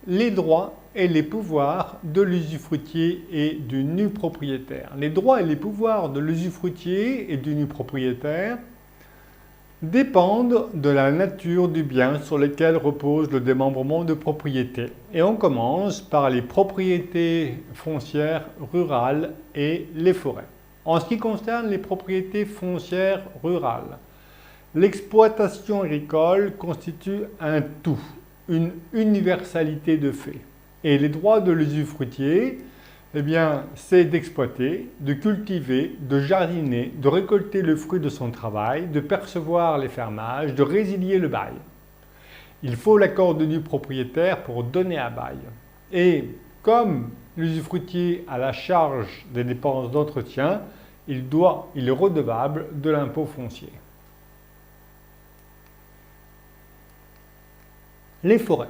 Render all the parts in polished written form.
les droits et les pouvoirs de l'usufruitier et du nu propriétaire. Les droits et les pouvoirs de l'usufruitier et du nu propriétaire dépendent de la nature du bien sur lequel repose le démembrement de propriété. Et on commence par les propriétés foncières rurales et les forêts. En ce qui concerne les propriétés foncières rurales, l'exploitation agricole constitue un tout, une universalité de fait. Et les droits de l'usufruitier, eh bien, c'est d'exploiter, de cultiver, de jardiner, de récolter le fruit de son travail, de percevoir les fermages, de résilier le bail. Il faut l'accord du propriétaire pour donner à bail. Et comme l'usufruitier a la charge des dépenses d'entretien, il est redevable de l'impôt foncier. Les forêts.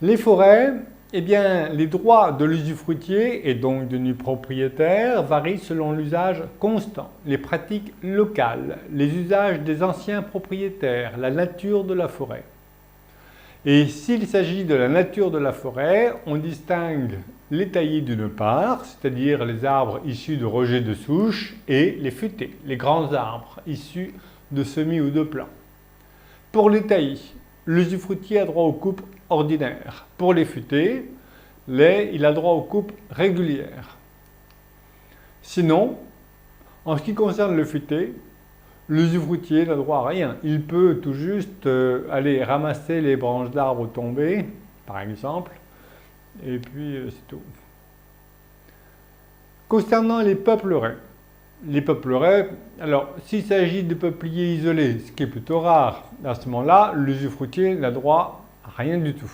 Les forêts, eh bien, les droits de l'usufruitier et donc du nu propriétaire varient selon l'usage constant, les pratiques locales, les usages des anciens propriétaires, la nature de la forêt. Et s'il s'agit de la nature de la forêt, on distingue les taillis d'une part, c'est-à-dire les arbres issus de rejets de souches, et les futés, les grands arbres issus de semis ou de plants. Pour les taillis, l'usufruitier a droit aux coupes ordinaires. Pour les futés, il a droit aux coupes régulières. Sinon, en ce qui concerne le futé, l'usufruitier n'a droit à rien. Il peut tout juste aller ramasser les branches d'arbres tombées, par exemple, et puis c'est tout. Concernant les peupleraies, alors s'il s'agit de peupliers isolés, ce qui est plutôt rare, à ce moment-là, l'usufruitier n'a droit à rien du tout.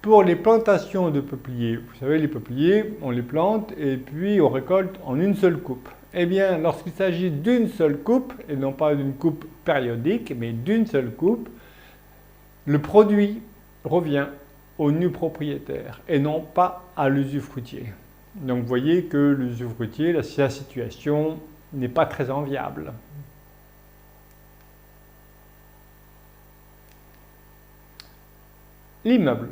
Pour les plantations de peupliers, vous savez, les peupliers, on les plante et puis on récolte en une seule coupe. Eh bien, lorsqu'il s'agit d'une seule coupe, et non pas d'une coupe périodique, mais d'une seule coupe, le produit revient au nu propriétaire et non pas à l'usufruitier. Donc vous voyez que l'usufruitier, la situation n'est pas très enviable. L'immeuble.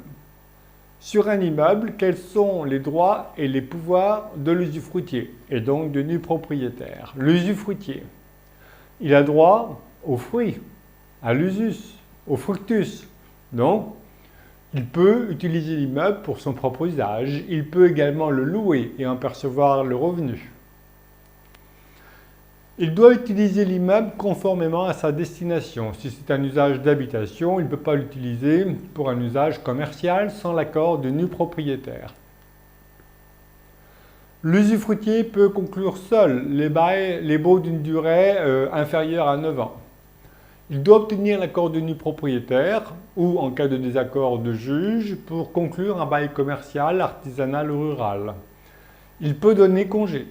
Sur un immeuble, quels sont les droits et les pouvoirs de l'usufruitier et donc du nu propriétaire? L'usufruitier, il a droit aux fruits, à l'usus, au fructus. Donc, il peut utiliser l'immeuble pour son propre usage. Il peut également le louer et en percevoir le revenu. Il doit utiliser l'immeuble conformément à sa destination. Si c'est un usage d'habitation, il ne peut pas l'utiliser pour un usage commercial sans l'accord du nu propriétaire. L'usufruitier peut conclure seul les baux d'une durée inférieure à 9 ans. Il doit obtenir l'accord du nu propriétaire ou, en cas de désaccord, de juge pour conclure un bail commercial, artisanal ou rural. Il peut donner congé.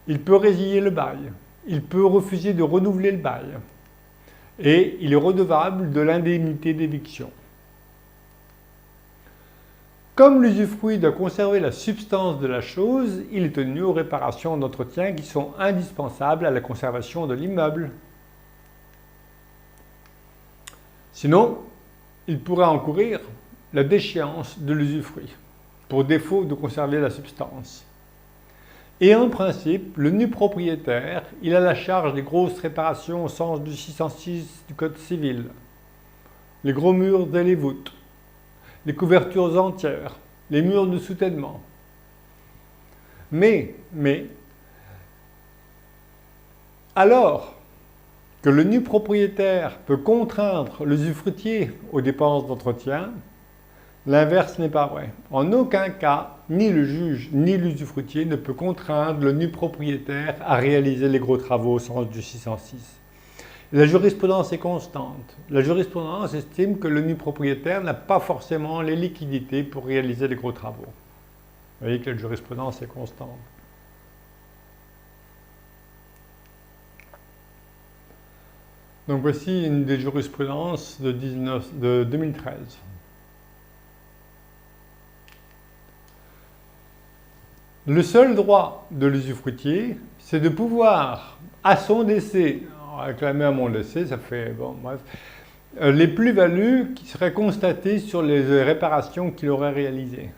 Il peut résilier le bail. Il peut refuser de renouveler le bail. Et il est redevable de l'indemnité d'éviction. Comme l'usufruit doit conserver la substance de la chose, il est tenu aux réparations d'entretien qui sont indispensables à la conservation de l'immeuble. Sinon, il pourrait encourir la déchéance de l'usufruit pour défaut de conserver la substance. Et en principe, le nu propriétaire, il a la charge des grosses réparations au sens du 606 du Code civil. Les gros murs et les voûtes, les couvertures entières, les murs de soutènement. Mais, alors que le nu propriétaire peut contraindre l'usufruitier aux dépenses d'entretien, l'inverse n'est pas vrai. En aucun cas, ni le juge ni l'usufruitier ne peut contraindre le nu propriétaire à réaliser les gros travaux au sens du 606. La jurisprudence est constante. La jurisprudence estime que le nu propriétaire n'a pas forcément les liquidités pour réaliser les gros travaux. Vous voyez que la jurisprudence est constante. Donc voici une des jurisprudences de 2013. Le seul droit de l'usufruitier, c'est de pouvoir, à son décès, réclamer à mon décès, ça fait, bon, bref, les plus-values qui seraient constatées sur les réparations qu'il aurait réalisées.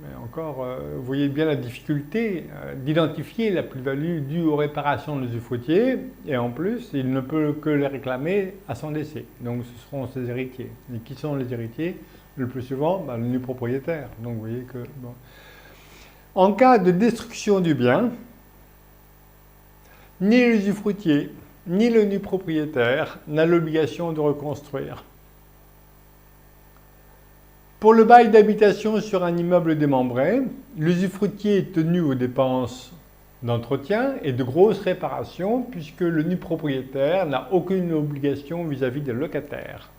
Mais encore, vous voyez bien la difficulté d'identifier la plus-value due aux réparations de l'usufruitier, et en plus, il ne peut que les réclamer à son décès. Donc ce seront ses héritiers. Et qui sont les héritiers? Le plus souvent, le nu propriétaire. Donc vous voyez que... Bon. En cas de destruction du bien, ni l'usufruitier, ni le nu propriétaire n'a l'obligation de reconstruire. Pour le bail d'habitation sur un immeuble démembré, l'usufruitier est tenu aux dépenses d'entretien et de grosses réparations puisque le nu propriétaire n'a aucune obligation vis-à-vis des locataires.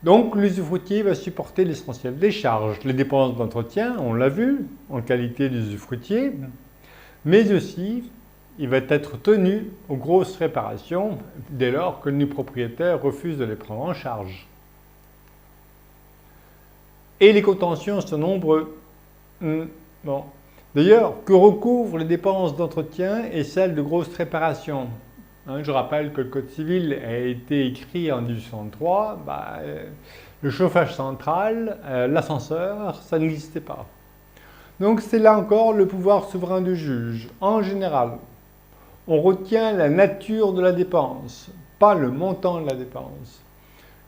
Donc l'usufruitier va supporter l'essentiel des charges, les dépenses d'entretien, on l'a vu, en qualité d'usufruitier, mais aussi il va être tenu aux grosses réparations dès lors que le nu propriétaire refuse de les prendre en charge. Et les contentieux sont nombreux. Bon. D'ailleurs, que recouvrent les dépenses d'entretien et celles de grosses réparations? Je rappelle que le Code civil a été écrit en 1803. Le chauffage central, l'ascenseur, ça n'existait pas. Donc c'est là encore le pouvoir souverain du juge. En général, on retient la nature de la dépense, pas le montant de la dépense.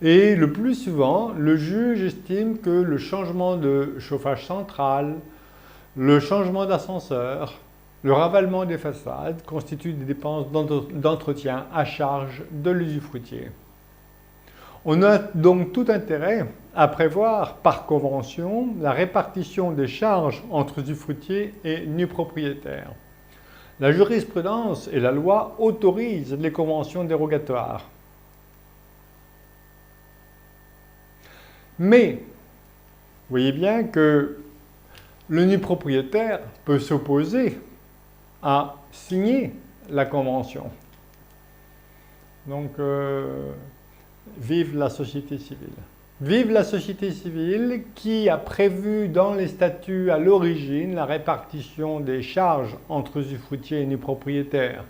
Et le plus souvent, le juge estime que le changement de chauffage central, le changement d'ascenseur, le ravalement des façades constituent des dépenses d'entretien à charge de l'usufruitier. On a donc tout intérêt à prévoir par convention la répartition des charges entre usufruitier et nu propriétaire. La jurisprudence et la loi autorisent les conventions dérogatoires. Mais, vous voyez bien que le nu propriétaire peut s'opposer à signer la convention. Donc, vive la société civile. Vive la société civile qui a prévu dans les statuts à l'origine la répartition des charges entre usufruitier et nu propriétaire.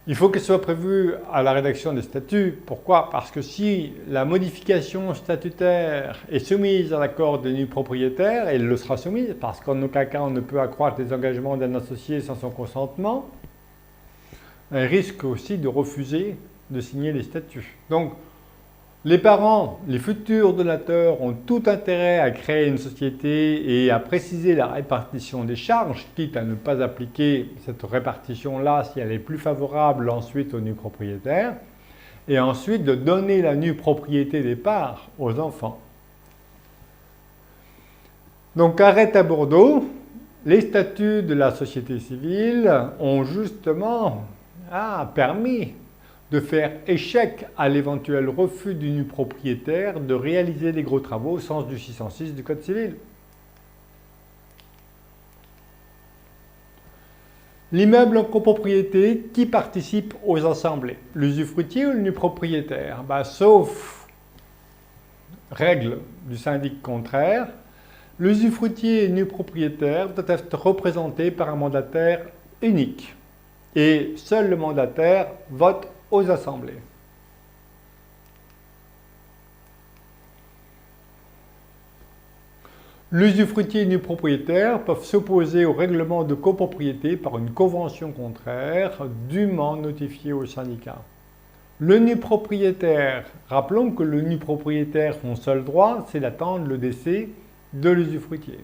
Il faut qu'elle soit prévue à la rédaction des statuts. Pourquoi? Parce que si la modification statutaire est soumise à l'accord des nus propriétaires, elle le sera soumise, parce qu'en aucun cas on ne peut accroître les engagements d'un associé sans son consentement, elle risque aussi de refuser de signer les statuts. Donc, les parents, les futurs donateurs ont tout intérêt à créer une société et à préciser la répartition des charges, quitte à ne pas appliquer cette répartition-là si elle est plus favorable ensuite au nu propriétaire, et ensuite de donner la nue propriété des parts aux enfants. Donc, arrête à Bordeaux, les statuts de la société civile ont justement permis de faire échec à l'éventuel refus du nu propriétaire de réaliser les gros travaux au sens du 606 du Code civil. L'immeuble en copropriété, qui participe aux assemblées? L'usufruitier ou le nu propriétaire? Sauf règle du syndic contraire, l'usufruitier et le nu propriétaire doivent être représentés par un mandataire unique. Et seul le mandataire vote aux assemblées. L'usufruitier et le nu propriétaire peuvent s'opposer au règlement de copropriété par une convention contraire dûment notifiée au syndicat. Le nu propriétaire, rappelons que le nu propriétaire, son seul droit, c'est d'attendre le décès de l'usufruitier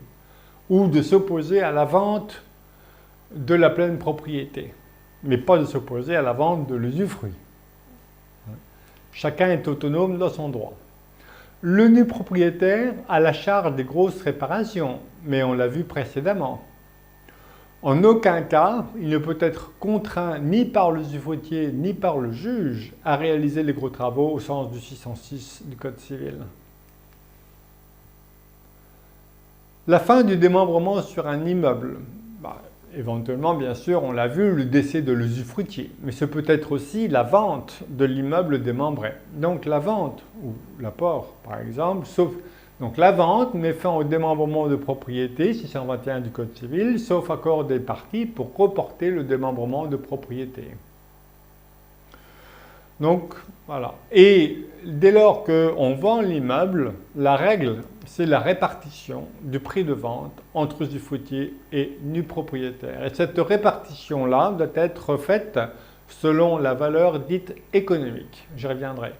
ou de s'opposer à la vente de la pleine propriété, mais pas de s'opposer à la vente de l'usufruit. Chacun est autonome dans son droit. Le nu propriétaire a la charge des grosses réparations, mais on l'a vu précédemment. En aucun cas, il ne peut être contraint ni par l'usufruitier ni par le juge à réaliser les gros travaux au sens du 606 du Code civil. La fin du démembrement sur un immeuble. Éventuellement, bien sûr, on l'a vu, le décès de l'usufruitier, mais ce peut être aussi la vente de l'immeuble démembré. Donc la vente, ou l'apport par exemple, donc la vente met fin au démembrement de propriété, 621 du Code civil, sauf accord des parties pour reporter le démembrement de propriété. Donc, voilà. Et dès lors qu'on vend l'immeuble, la règle, c'est la répartition du prix de vente entre usufruitier et nu propriétaire. Et cette répartition-là doit être faite selon la valeur dite économique. J'y reviendrai.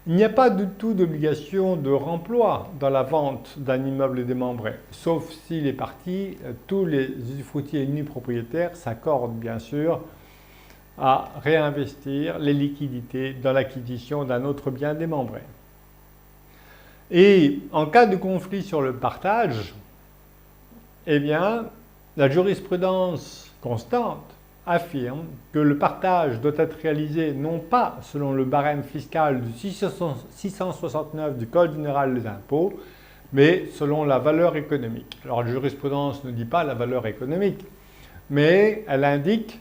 Il n'y a pas du tout d'obligation de remploi dans la vente d'un immeuble démembré, sauf si les parties, tous les usufruitiers et nus propriétaires s'accordent bien sûr à réinvestir les liquidités dans l'acquisition d'un autre bien démembré. Et en cas de conflit sur le partage, eh bien, la jurisprudence constante affirme que le partage doit être réalisé non pas selon le barème fiscal du 669 du Code général des impôts, mais selon la valeur économique. Alors la jurisprudence ne dit pas la valeur économique, mais elle indique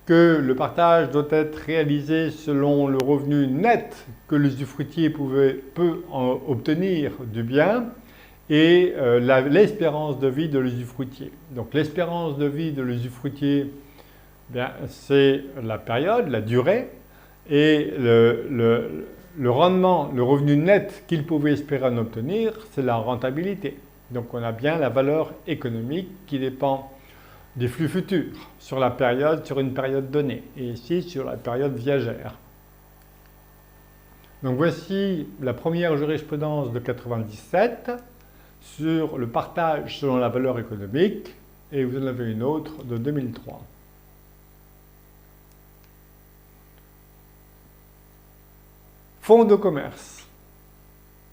que le partage doit être réalisé selon le revenu net que l'usufruitier peut obtenir du bien et l'espérance de vie de l'usufruitier. Donc l'espérance de vie de l'usufruitier, c'est la période, la durée, et le rendement, le revenu net qu'il pouvait espérer en obtenir, c'est la rentabilité. Donc on a bien la valeur économique qui dépend des flux futurs sur une période donnée, et ici sur la période viagère. Donc voici la première jurisprudence de 1997 sur le partage selon la valeur économique, et vous en avez une autre de 2003. Fonds de commerce,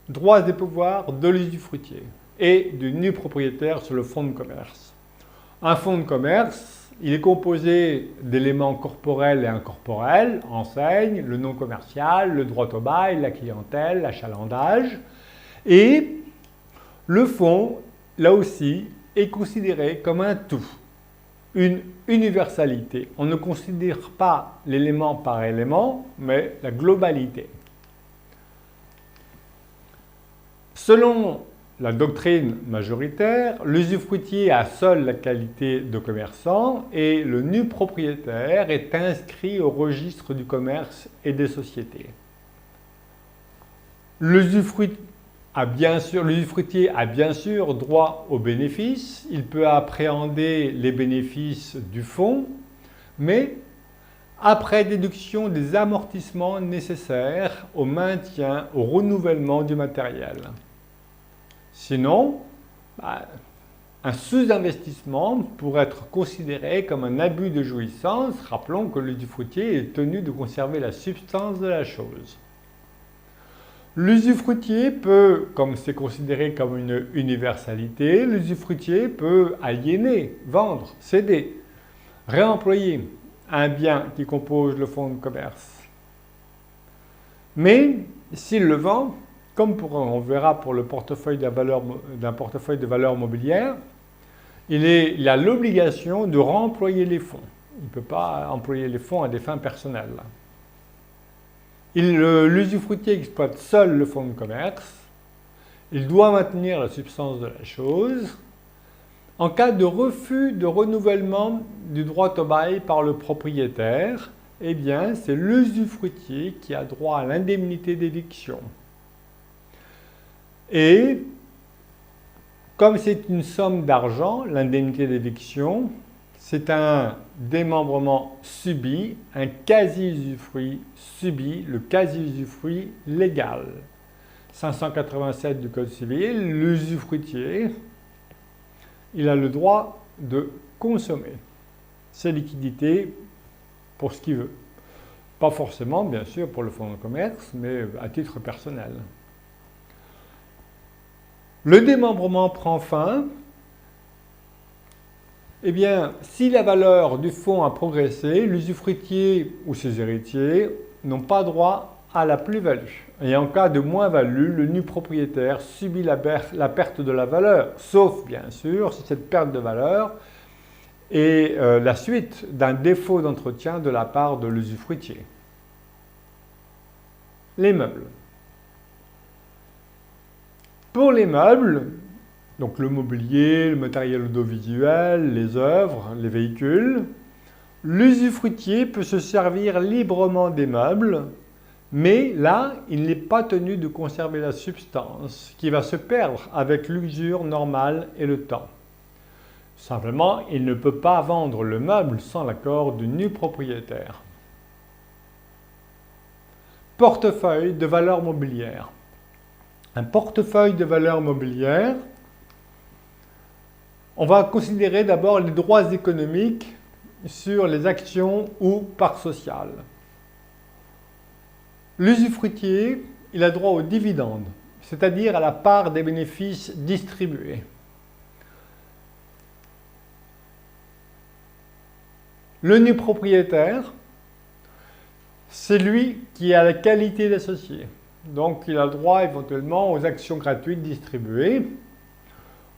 droits et pouvoirs de l'usufruitier et du nu propriétaire sur le fonds de commerce. Un fonds de commerce, il est composé d'éléments corporels et incorporels, enseigne, le nom commercial, le droit au bail, la clientèle, l'achalandage. Et le fonds, là aussi, est considéré comme un tout, une universalité. On ne considère pas l'élément par élément, mais la globalité. Selon la doctrine majoritaire, l'usufruitier a seul la qualité de commerçant et le nu propriétaire est inscrit au registre du commerce et des sociétés. L'usufruitier a bien sûr droit aux bénéfices, il peut appréhender les bénéfices du fonds, mais après déduction des amortissements nécessaires au maintien, au renouvellement du matériel. Sinon, un sous-investissement pourrait être considéré comme un abus de jouissance. Rappelons que l'usufruitier est tenu de conserver la substance de la chose. L'usufruitier peut, comme c'est considéré comme une universalité, l'usufruitier peut aliéner, vendre, céder, réemployer un bien qui compose le fonds de commerce. Mais s'il le vend, comme on verra pour le portefeuille d'un portefeuille de valeur mobilière, il a l'obligation de remployer les fonds. Il ne peut pas employer les fonds à des fins personnelles. L'usufruitier exploite seul le fonds de commerce. Il doit maintenir la substance de la chose. En cas de refus de renouvellement du droit au bail par le propriétaire, eh bien, c'est l'usufruitier qui a droit à l'indemnité d'éviction. Et comme c'est une somme d'argent, l'indemnité d'éviction, c'est un démembrement subi, un quasi-usufruit subi, le quasi-usufruit légal. 587 du Code civil, l'usufruitier, il a le droit de consommer ses liquidités pour ce qu'il veut. Pas forcément, bien sûr, pour le fonds de commerce, mais à titre personnel. Le démembrement prend fin. Eh bien, si la valeur du fonds a progressé, l'usufruitier ou ses héritiers n'ont pas droit à la plus-value. Et en cas de moins-value, le nu propriétaire subit la perte de la valeur, sauf bien sûr si cette perte de valeur est la suite d'un défaut d'entretien de la part de l'usufruitier. Les meubles. Pour les meubles, donc le mobilier, le matériel audiovisuel, les œuvres, les véhicules, l'usufruitier peut se servir librement des meubles Mais là, il n'est pas tenu de conserver la substance qui va se perdre avec l'usure normale et le temps. Simplement, il ne peut pas vendre le meuble sans l'accord du nu propriétaire. Portefeuille de valeurs mobilières. Un portefeuille de valeurs mobilières, on va considérer d'abord les droits économiques sur les actions ou parts sociales. L'usufruitier, il a droit aux dividendes, c'est-à-dire à la part des bénéfices distribués. Le nu propriétaire, c'est lui qui a la qualité d'associé. Donc il a droit éventuellement aux actions gratuites distribuées,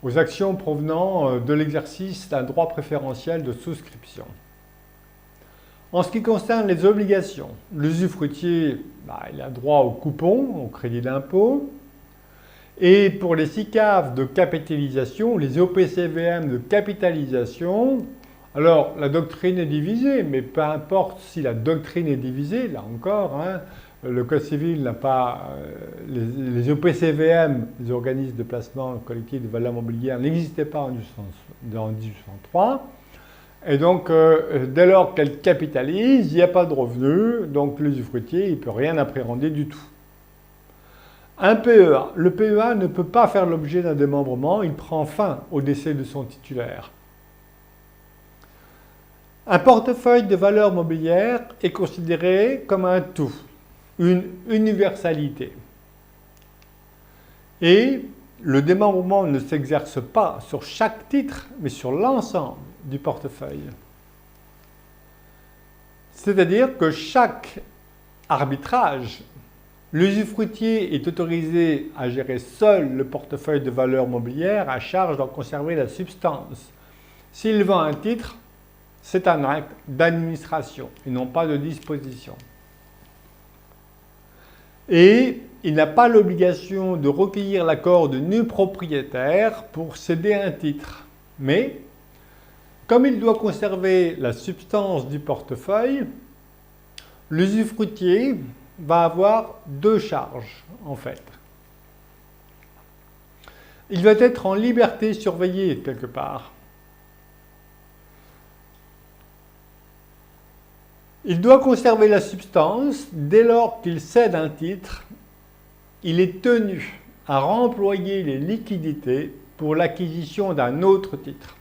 aux actions provenant de l'exercice d'un droit préférentiel de souscription. En ce qui concerne les obligations, l'usufruitier, il a droit au coupon, au crédit d'impôt. Et pour les SICAV de capitalisation, les OPCVM de capitalisation, alors la doctrine est divisée, mais peu importe si la doctrine est divisée, là encore, le Code civil n'a pas... les OPCVM, les organismes de placement collectif de valeurs mobilières, n'existaient pas en 1803. Et donc, dès lors qu'elle capitalise, il n'y a pas de revenus, donc l'usufruitier, il ne peut rien appréhender du tout. Un PEA. Le PEA ne peut pas faire l'objet d'un démembrement, il prend fin au décès de son titulaire. Un portefeuille de valeurs mobilières est considéré comme un tout, une universalité. Et le démembrement ne s'exerce pas sur chaque titre, mais sur l'ensemble du portefeuille. C'est-à-dire que chaque arbitrage, l'usufruitier est autorisé à gérer seul le portefeuille de valeurs mobilières à charge d'en conserver la substance. S'il vend un titre, c'est un acte d'administration et non pas de disposition. Et il n'a pas l'obligation de recueillir l'accord du nu propriétaire pour céder un titre. Mais, comme il doit conserver la substance du portefeuille, l'usufruitier va avoir deux charges, en fait. Il va être en liberté surveillée, quelque part. Il doit conserver la substance dès lors qu'il cède un titre. Il est tenu à remployer les liquidités pour l'acquisition d'un autre titre.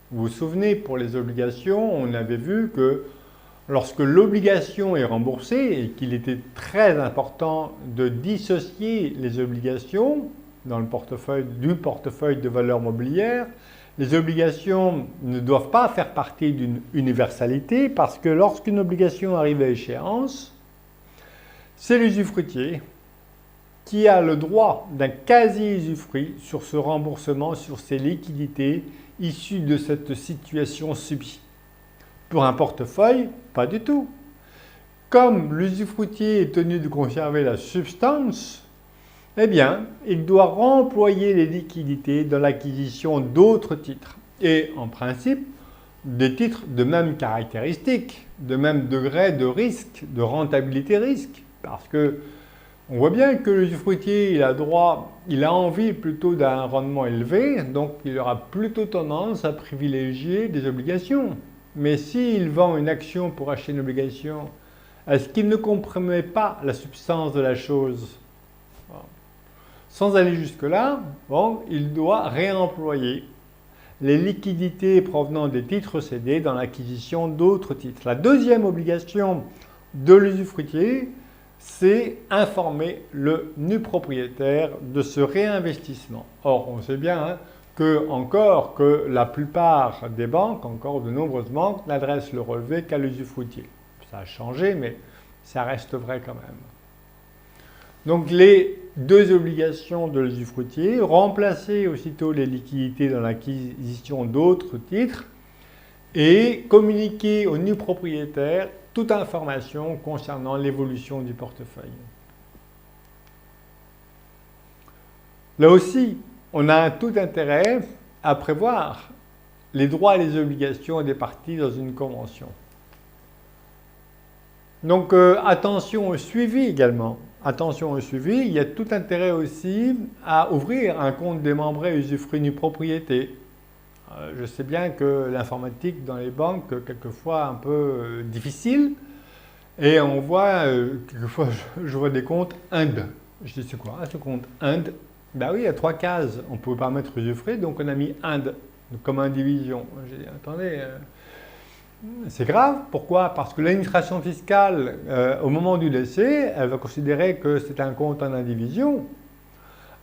Vous vous souvenez, pour les obligations, on avait vu que lorsque l'obligation est remboursée et qu'il était très important de dissocier les obligations dans le portefeuille de valeurs mobilières, les obligations ne doivent pas faire partie d'une universalité parce que lorsqu'une obligation arrive à échéance, c'est l'usufruitier qui a le droit d'un quasi-usufruit sur ce remboursement, sur ces liquidités issues de cette situation subie. Pour un portefeuille, pas du tout. Comme l'usufruitier est tenu de conserver la substance, eh bien, il doit remployer les liquidités dans l'acquisition d'autres titres. Et en principe, des titres de même caractéristique, de même degré de risque, de rentabilité-risque. Parce que on voit bien que l'usufruitier, il a envie plutôt d'un rendement élevé, donc il aura plutôt tendance à privilégier des obligations. Mais s'il vend une action pour acheter une obligation, est-ce qu'il ne compromet pas la substance de la chose ? Sans aller jusque-là, il doit réemployer les liquidités provenant des titres cédés dans l'acquisition d'autres titres. La deuxième obligation de l'usufruitier, c'est informer le nu propriétaire de ce réinvestissement. Or, on sait bien que la plupart des banques, encore de nombreuses banques, n'adressent le relevé qu'à l'usufruitier. Ça a changé, mais ça reste vrai quand même. Donc les deux obligations de l'usufruitier, remplacer aussitôt les liquidités dans l'acquisition d'autres titres et communiquer au nu propriétaire toute information concernant l'évolution du portefeuille. Là aussi, on a tout intérêt à prévoir les droits et les obligations des parties dans une convention. Donc attention au suivi également. Attention au suivi, il y a tout intérêt aussi à ouvrir un compte démembré usufruit nue propriété. Je sais bien que l'informatique dans les banques, quelquefois un peu difficile, et on voit, quelquefois je vois des comptes Inde. Je dis c'est quoi ce compte Inde? Ben oui, il y a 3 cases, on ne pouvait pas mettre usufruit, donc on a mis Inde comme indivision. J'ai dit attendez, c'est grave. Pourquoi? Parce que l'administration fiscale, au moment du décès, elle va considérer que c'est un compte en indivision.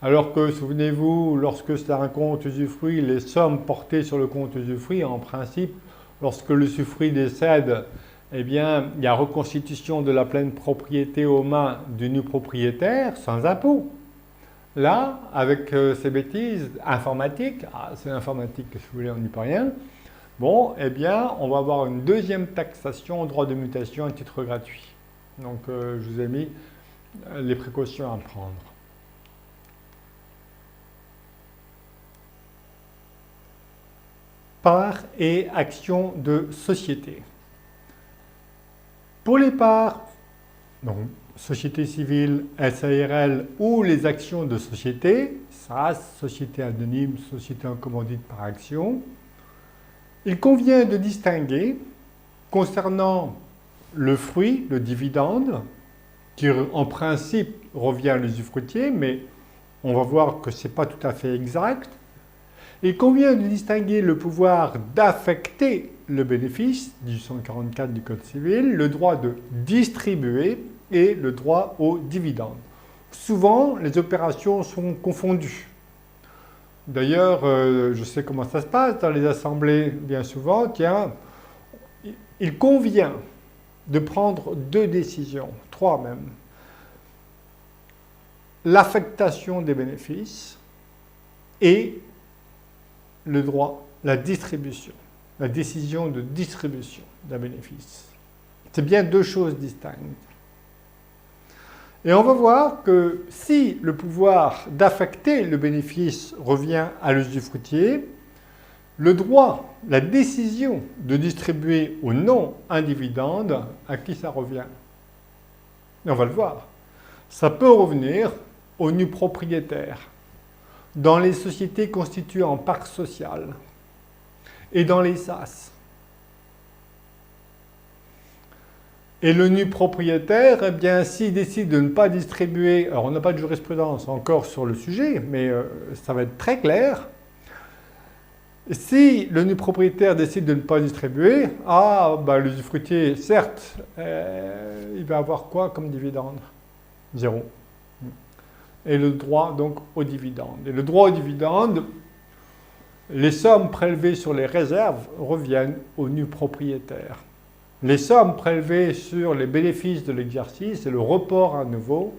Alors que, souvenez-vous, lorsque c'est un compte usufruit, les sommes portées sur le compte usufruit, en principe, lorsque l'usufruit décède, eh bien, il y a reconstitution de la pleine propriété aux mains du nu propriétaire sans impôt. Là, avec ces bêtises informatiques, c'est l'informatique, si vous voulez, on n'y peut rien. Bon, eh bien, on va avoir une deuxième taxation au droit de mutation à titre gratuit. Donc, je vous ai mis les précautions à prendre. Parts et actions de société. Pour les parts, donc société civile, SARL ou les actions de société, SAS, société anonyme, société en commandite par action, il convient de distinguer, concernant le fruit, le dividende, qui en principe revient à l'usufruitier, mais on va voir que ce n'est pas tout à fait exact. Il convient de distinguer le pouvoir d'affecter le bénéfice, 1844 du Code civil, le droit de distribuer et le droit au dividende. Souvent, les opérations sont confondues. D'ailleurs, je sais comment ça se passe dans les assemblées, bien souvent. Tiens, il convient de prendre 2 décisions, 3 même. L'affectation des bénéfices et le droit, la distribution, la décision de distribution d'un bénéfice. C'est bien 2 choses distinctes. Et on va voir que si le pouvoir d'affecter le bénéfice revient à l'usufruitier, le droit, la décision de distribuer ou non un dividende, à qui ça revient? Et on va le voir. Ça peut revenir au nu propriétaire, dans les sociétés constituées en parts sociales et dans les SAS. Et le nu propriétaire, eh bien, s'il décide de ne pas distribuer, alors on n'a pas de jurisprudence encore sur le sujet, mais ça va être très clair. Si le nu propriétaire décide de ne pas distribuer, l'usufruitier, certes, il va avoir quoi comme dividende? 0. Et le droit donc au dividende. Et le droit au dividende, les sommes prélevées sur les réserves reviennent au nu propriétaire. Les sommes prélevées sur les bénéfices de l'exercice et le report à nouveau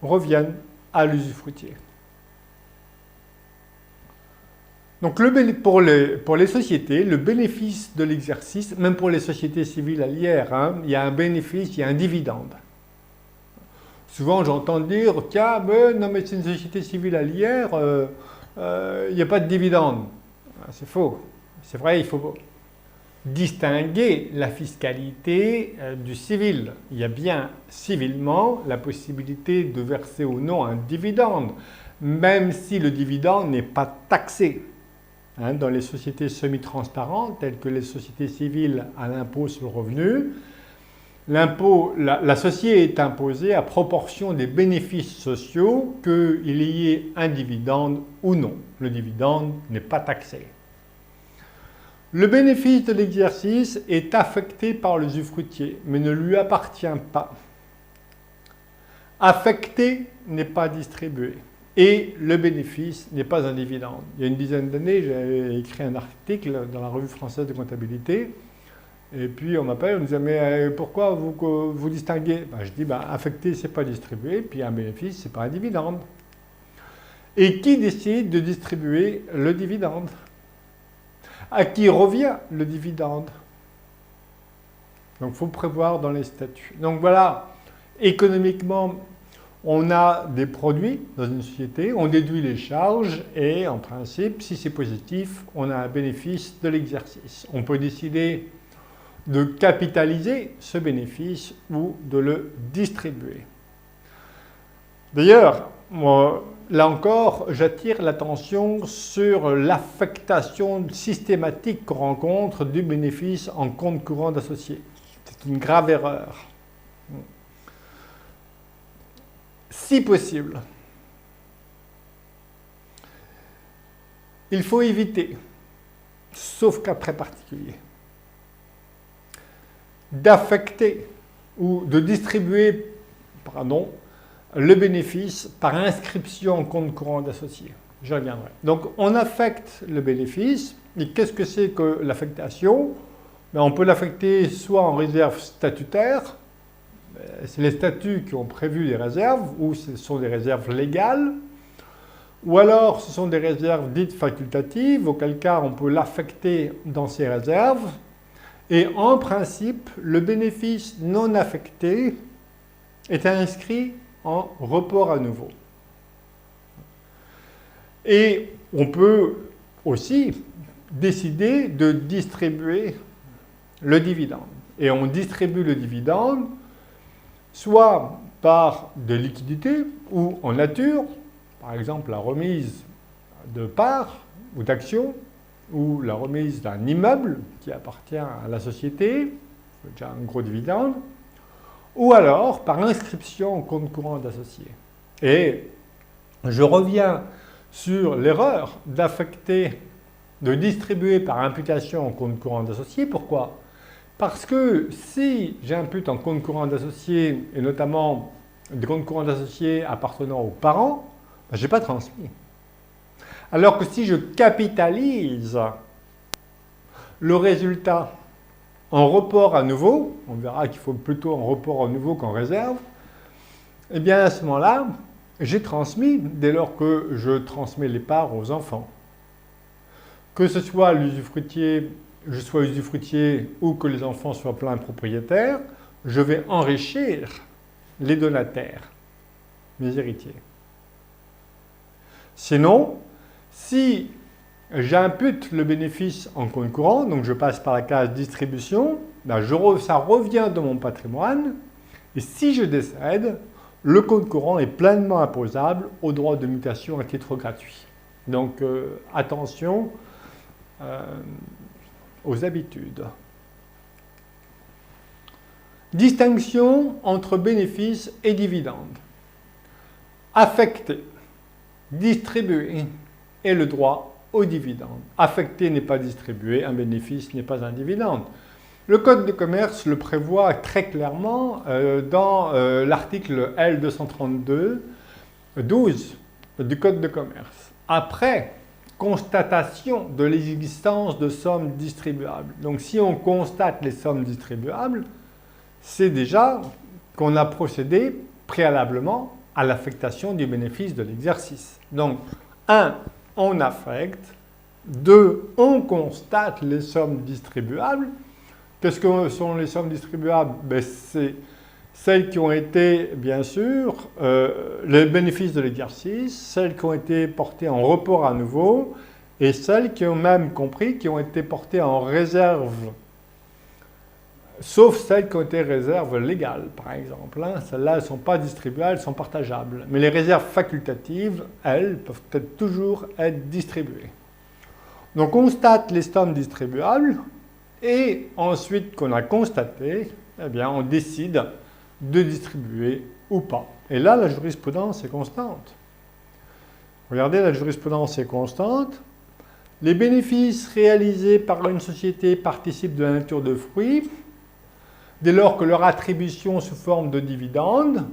reviennent à l'usufruitier. Donc pour les sociétés, le bénéfice de l'exercice, même pour les sociétés civiles à l'IR, il y a un bénéfice, il y a un dividende. Souvent j'entends dire, tiens, non mais c'est une société civile à l'IR, il n'y a pas de dividende. C'est faux. C'est vrai, il faut distinguer la fiscalité du civil. Il y a bien civilement la possibilité de verser ou non un dividende, même si le dividende n'est pas taxé. Dans les sociétés semi-transparentes, telles que les sociétés civiles à l'impôt sur le revenu, l'associé est imposé à proportion des bénéfices sociaux qu'il y ait un dividende ou non. Le dividende n'est pas taxé. Le bénéfice de l'exercice est affecté par l'usufruitier, mais ne lui appartient pas. Affecté n'est pas distribué. Et le bénéfice n'est pas un dividende. Il y a une dizaine d'années, j'ai écrit un article dans la Revue française de comptabilité. Et puis on m'appelle, on me disait, mais pourquoi vous distinguez? Je dis, affecté, c'est pas distribué, puis un bénéfice, c'est pas un dividende. Et qui décide de distribuer le dividende? À qui revient le dividende? Donc il faut prévoir dans les statuts. Donc voilà, économiquement, on a des produits dans une société, on déduit les charges et en principe, si c'est positif, on a un bénéfice de l'exercice. On peut décider de capitaliser ce bénéfice ou de le distribuer. D'ailleurs, là encore, j'attire l'attention sur l'affectation systématique qu'on rencontre du bénéfice en compte courant d'associé. C'est une grave erreur. Si possible, il faut éviter, sauf cas très particulier, d'affecter ou de distribuer, le bénéfice par inscription en compte courant d'associé. J'y reviendrai. Donc, on affecte le bénéfice. Et qu'est-ce que c'est que l'affectation? On peut l'affecter soit en réserve statutaire, c'est les statuts qui ont prévu les réserves, ou ce sont des réserves légales, ou alors ce sont des réserves dites facultatives, auquel cas on peut l'affecter dans ces réserves. Et en principe, le bénéfice non affecté est inscrit en report à nouveau. Et on peut aussi décider de distribuer le dividende. Et on distribue le dividende soit par des liquidités ou en nature, par exemple la remise de parts ou d'actions, ou la remise d'un immeuble qui appartient à la société, c'est déjà un gros dividende, ou alors par inscription au compte courant d'associé. Et je reviens sur l'erreur d'affecter, de distribuer par imputation en compte courant d'associé. Pourquoi? Parce que si j'impute en compte courant d'associé, et notamment des comptes courants d'associés appartenant aux parents, je n'ai pas transmis. Alors que si je capitalise le résultat en report à nouveau, on verra qu'il faut plutôt en report à nouveau qu'en réserve, et bien à ce moment-là, j'ai transmis dès lors que je transmets les parts aux enfants. Que ce soit l'usufruitier, je sois usufruitier ou que les enfants soient pleins propriétaires, je vais enrichir les donataires, mes héritiers. Sinon, si j'impute le bénéfice en compte courant, donc je passe par la case distribution, ça revient dans mon patrimoine, et si je décède, le compte courant est pleinement imposable au droit de mutation à titre gratuit. Donc attention aux habitudes. Distinction entre bénéfices et dividendes. Affecter, distribuer est le droit au dividende. Affecter n'est pas distribué, un bénéfice n'est pas un dividende. Le Code de commerce le prévoit très clairement dans l'article L232-12 du Code de commerce. Après constatation de l'existence de sommes distribuables. Donc si on constate les sommes distribuables, c'est déjà qu'on a procédé préalablement à l'affectation du bénéfice de l'exercice. Donc 1, on affecte. 2, on constate les sommes distribuables. Qu'est-ce que sont les sommes distribuables? C'est celles qui ont été, bien sûr, les bénéfices de l'exercice, celles qui ont été portées en report à nouveau, et celles qui ont même compris, qui ont été portées en réserve, sauf celles qui ont été réserves légales, par exemple. Celles-là, elles ne sont pas distribuables, elles sont partageables. Mais les réserves facultatives, elles, peuvent toujours être distribuées. Donc, on constate les sommes distribuables, et ensuite qu'on a constaté, eh bien, on décide de distribuer ou pas. Et là, la jurisprudence est constante. Regardez, la jurisprudence est constante. Les bénéfices réalisés par une société participent de la nature de fruits, dès lors que leur attribution sous forme de dividendes,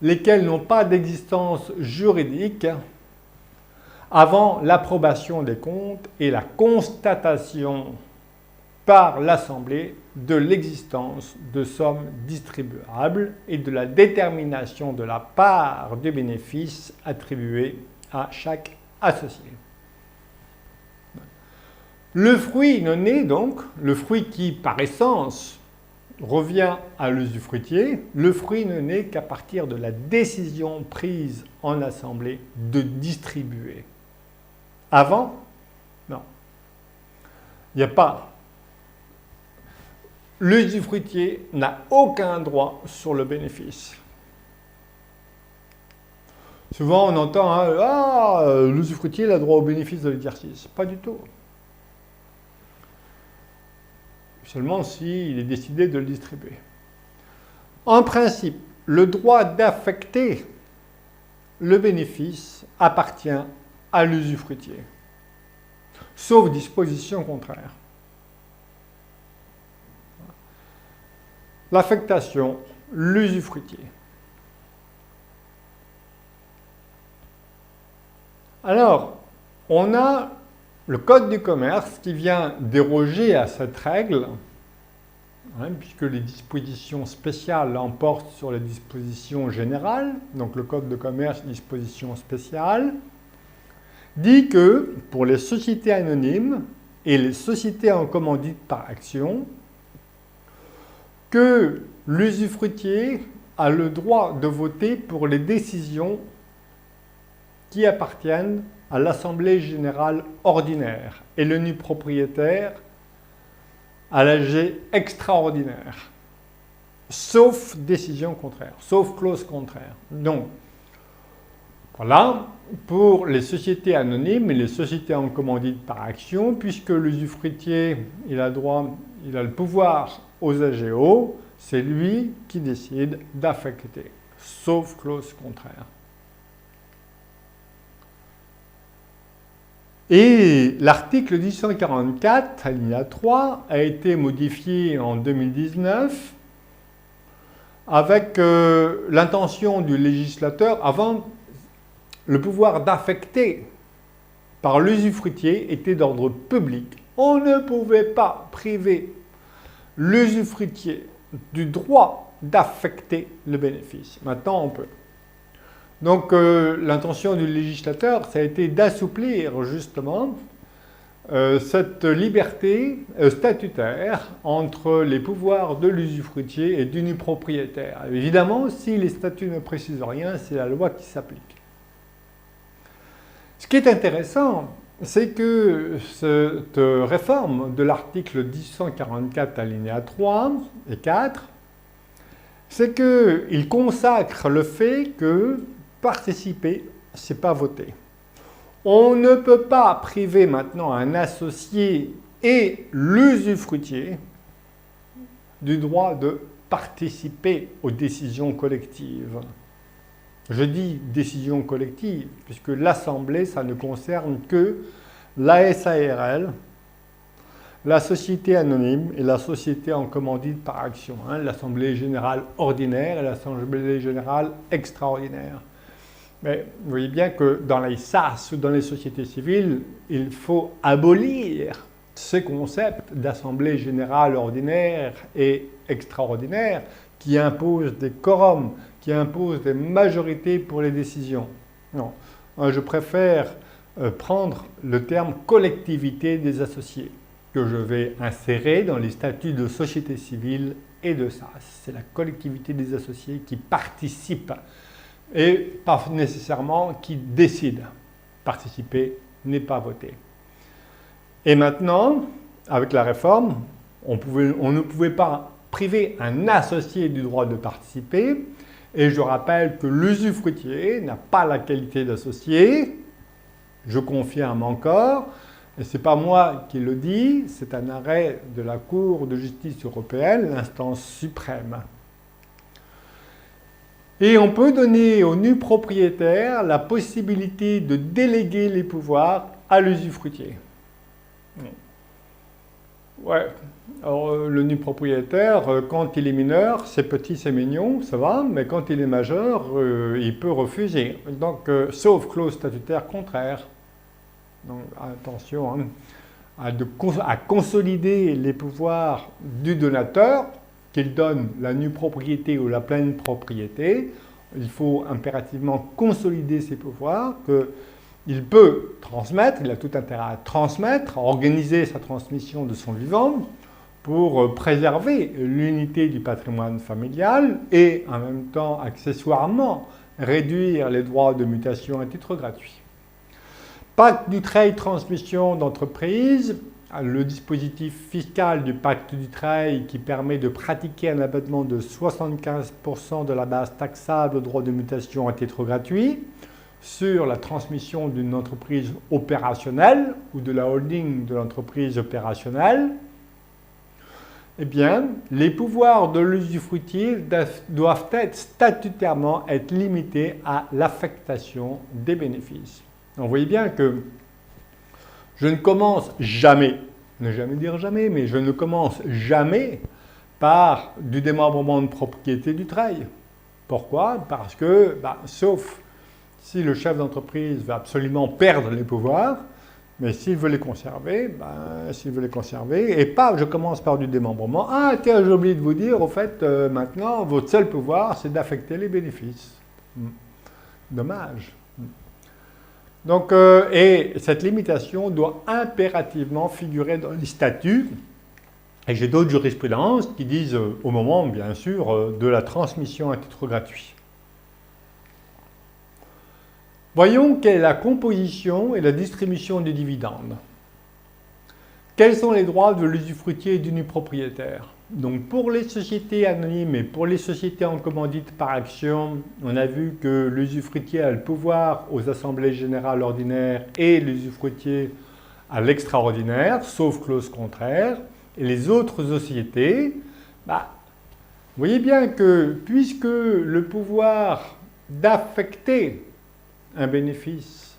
lesquels n'ont pas d'existence juridique avant l'approbation des comptes et la constatation par l'Assemblée de l'existence de sommes distribuables et de la détermination de la part du bénéfice attribuée à chaque associé. Le fruit non né, donc, le fruit qui par essence revient à l'usufruitier, le fruit ne naît qu'à partir de la décision prise en Assemblée de distribuer. Avant, non. Il n'y a pas. l'usufruitier n'a aucun droit sur le bénéfice. Souvent on entend hein, l'usufruitier a droit au bénéfice de l'exercice. Pas du tout. Seulement s'il est décidé de le distribuer. En principe, le droit d'affecter le bénéfice appartient à l'usufruitier, sauf disposition contraire. L'affectation, l'usufruitier. Alors, on a le Code du commerce qui vient déroger à cette règle, hein, puisque les dispositions spéciales l'emportent sur les dispositions générales. Donc le Code de commerce, disposition spéciale, dit que pour les sociétés anonymes et les sociétés en commandite par action, que l'usufruitier a le droit de voter pour les décisions qui appartiennent à l'Assemblée générale ordinaire et le nu propriétaire à l'AG extraordinaire, sauf décision contraire, sauf clause contraire. Donc, voilà, pour les sociétés anonymes et les sociétés en commandite par action, puisque l'usufruitier il a le pouvoir aux AGO, c'est lui qui décide d'affecter, sauf clause contraire. Et l'article 1844, alinéa 3, a été modifié en 2019 avec l'intention du législateur, avant, le pouvoir d'affecter par l'usufruitier était d'ordre public. On ne pouvait pas priver l'usufruitier du droit d'affecter le bénéfice. Maintenant, on peut. Donc, l'intention du législateur, ça a été d'assouplir justement cette liberté statutaire entre les pouvoirs de l'usufruitier et du nu propriétaire. Évidemment, si les statuts ne précisent rien, c'est la loi qui s'applique. Ce qui est intéressant, c'est que cette réforme de l'article 1844 alinéa 3 et 4, c'est qu'il consacre le fait que participer, ce n'est pas voter. On ne peut pas priver maintenant un associé et l'usufruitier du droit de participer aux décisions collectives. Je dis décision collective, puisque l'Assemblée, ça ne concerne que la SARL, la société anonyme et la société en commandite par action, hein, l'Assemblée générale ordinaire et l'Assemblée générale extraordinaire. Mais vous voyez bien que dans les SAS ou dans les sociétés civiles, il faut abolir ce concept d'Assemblée générale ordinaire et extraordinaire qui impose des quorums, qui impose des majorités pour les décisions. Non, je préfère prendre le terme collectivité des associés, que je vais insérer dans les statuts de société civile et de SAS. C'est la collectivité des associés qui participent et pas nécessairement qui décident. Participer n'est pas voter. Et maintenant, avec la réforme, on ne pouvait pas priver un associé du droit de participer. Et je rappelle que l'usufruitier n'a pas la qualité d'associé. Je confirme encore, et ce n'est pas moi qui le dis, c'est un arrêt de la Cour de justice européenne, l'instance suprême. Et on peut donner au nu propriétaire la possibilité de déléguer les pouvoirs à l'usufruitier. Ouais. Alors, le nu propriétaire, quand il est mineur, c'est petit, c'est mignon, ça va, mais quand il est majeur, il peut refuser. Donc, sauf clause statutaire contraire. Donc, attention à consolider les pouvoirs du donateur, qu'il donne la nue propriété ou la pleine propriété. Il faut impérativement consolider ses pouvoirs, qu'il peut transmettre, il a tout intérêt à transmettre, à organiser sa transmission de son vivant, pour préserver l'unité du patrimoine familial et en même temps, accessoirement, réduire les droits de mutation à titre gratuit. Pacte du trade transmission d'entreprise, le dispositif fiscal du pacte Dutreil qui permet de pratiquer un abattement de 75% de la base taxable au droit de mutation à titre gratuit sur la transmission d'une entreprise opérationnelle ou de la holding de l'entreprise opérationnelle, eh bien, les pouvoirs de l'usufruitier doivent être statutairement être limités à l'affectation des bénéfices. Donc, vous voyez bien que je ne commence jamais, ne jamais dire jamais, mais je ne commence jamais par du démembrement de propriété du Dutreil. Pourquoi? Parce que, sauf si le chef d'entreprise va absolument perdre les pouvoirs, mais s'il veut les conserver, et pas, je commence par du démembrement. Ah, tiens, j'ai oublié de vous dire, au fait, maintenant, votre seul pouvoir, c'est d'affecter les bénéfices. Dommage. Donc, et cette limitation doit impérativement figurer dans les statuts. Et j'ai d'autres jurisprudences qui disent, au moment, bien sûr, de la transmission à titre gratuit. Voyons quelle est la composition et la distribution des dividendes. Quels sont les droits de l'usufruitier et du nu-propriétaire? Donc pour les sociétés anonymes et pour les sociétés en commandite par action, on a vu que l'usufruitier a le pouvoir aux assemblées générales ordinaires et l'usufruitier à l'extraordinaire, sauf clause contraire. Et les autres sociétés, vous voyez bien que puisque le pouvoir d'affecter un bénéfice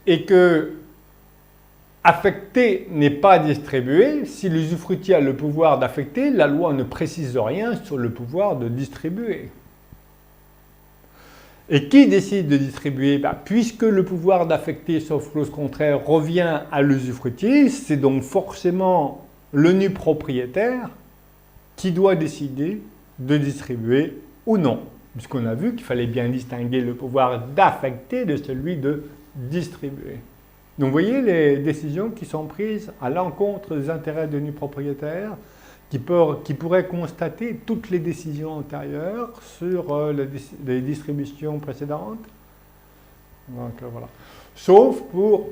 et que affecter n'est pas distribué, si l'usufruitier a le pouvoir d'affecter, la loi ne précise rien sur le pouvoir de distribuer. Et qui décide de distribuer? Puisque le pouvoir d'affecter, sauf clause contraire, revient à l'usufruitier, c'est donc forcément le nu propriétaire qui doit décider de distribuer ou non. Puisqu'on a vu qu'il fallait bien distinguer le pouvoir d'affecter de celui de distribuer. Donc vous voyez les décisions qui sont prises à l'encontre des intérêts de nu propriétaire, qui pourraient constater toutes les décisions antérieures sur les distributions précédentes. Donc voilà. Sauf pour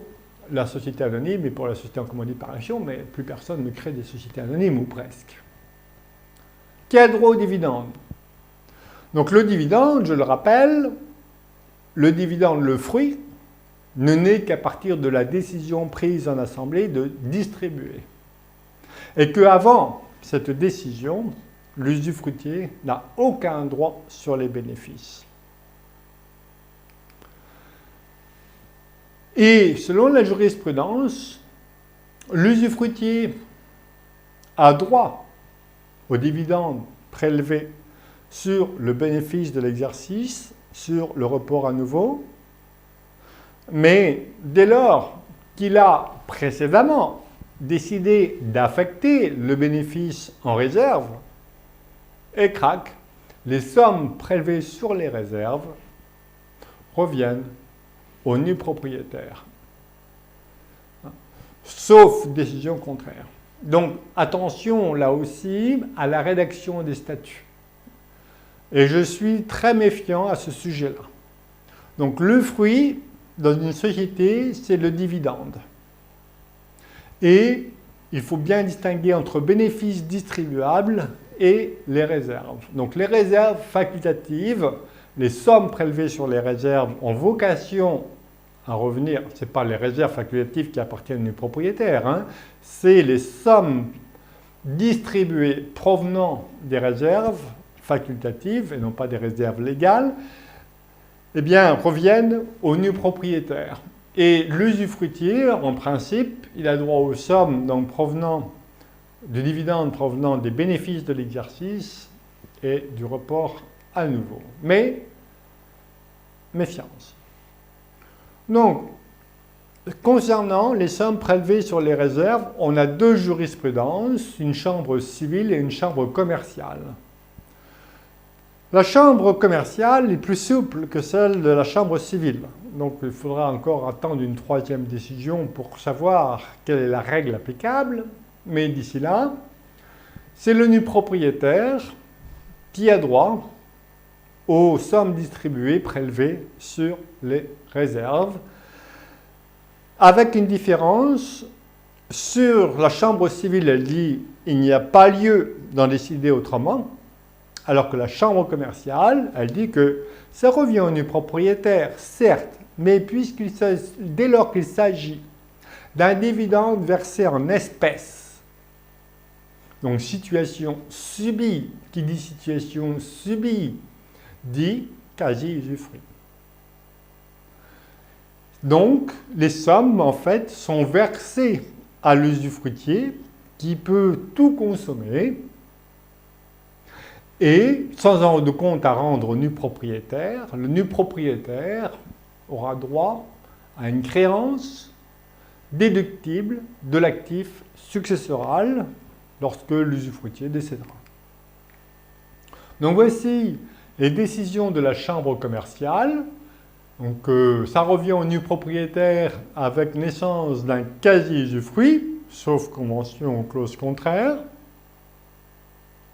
la société anonyme et pour la société en commandite par action, mais plus personne ne crée des sociétés anonymes, ou presque. Qui a droit aux dividendes? Donc le dividende, je le rappelle, le dividende, le fruit, ne naît qu'à partir de la décision prise en assemblée de distribuer. Et qu'avant cette décision, l'usufruitier n'a aucun droit sur les bénéfices. Et selon la jurisprudence, l'usufruitier a droit aux dividendes prélevés sur le bénéfice de l'exercice, sur le report à nouveau, mais dès lors qu'il a précédemment décidé d'affecter le bénéfice en réserve, et crac, les sommes prélevées sur les réserves reviennent au nu propriétaire, sauf décision contraire. Donc attention là aussi à la rédaction des statuts. Et je suis très méfiant à ce sujet-là. Donc le fruit dans une société, c'est le dividende. Et il faut bien distinguer entre bénéfices distribuables et les réserves. Donc les réserves facultatives, les sommes prélevées sur les réserves ont vocation à revenir. Ce n'est pas les réserves facultatives qui appartiennent au propriétaire, c'est les sommes distribuées provenant des réserves facultatives et non pas des réserves légales, reviennent au nu propriétaire. Et l'usufruitier, en principe, il a droit aux sommes donc provenant du dividende provenant des bénéfices de l'exercice et du report à nouveau. Mais, méfiance. Donc, concernant les sommes prélevées sur les réserves, on a deux jurisprudences, une chambre civile et une chambre commerciale. La chambre commerciale est plus souple que celle de la chambre civile. Donc il faudra encore attendre une troisième décision pour savoir quelle est la règle applicable. Mais d'ici là, c'est le nu propriétaire qui a droit aux sommes distribuées prélevées sur les réserves. avec une différence. Sur la chambre civile, elle dit il n'y a pas lieu d'en décider autrement, alors que la chambre commerciale, elle dit que ça revient au nu propriétaire, certes, mais dès lors qu'il s'agit d'un dividende versé en espèces, donc situation subie, qui dit situation subie, dit quasi-usufruit. Donc, les sommes, en fait, sont versées à l'usufruitier qui peut tout consommer et, sans en de compte à rendre au nu propriétaire, le nu propriétaire aura droit à une créance déductible de l'actif successoral lorsque l'usufruitier décédera. Donc voici les décisions de la chambre commerciale. Donc ça revient au nu propriétaire avec naissance d'un quasi-usufruit, sauf convention ou clause contraire,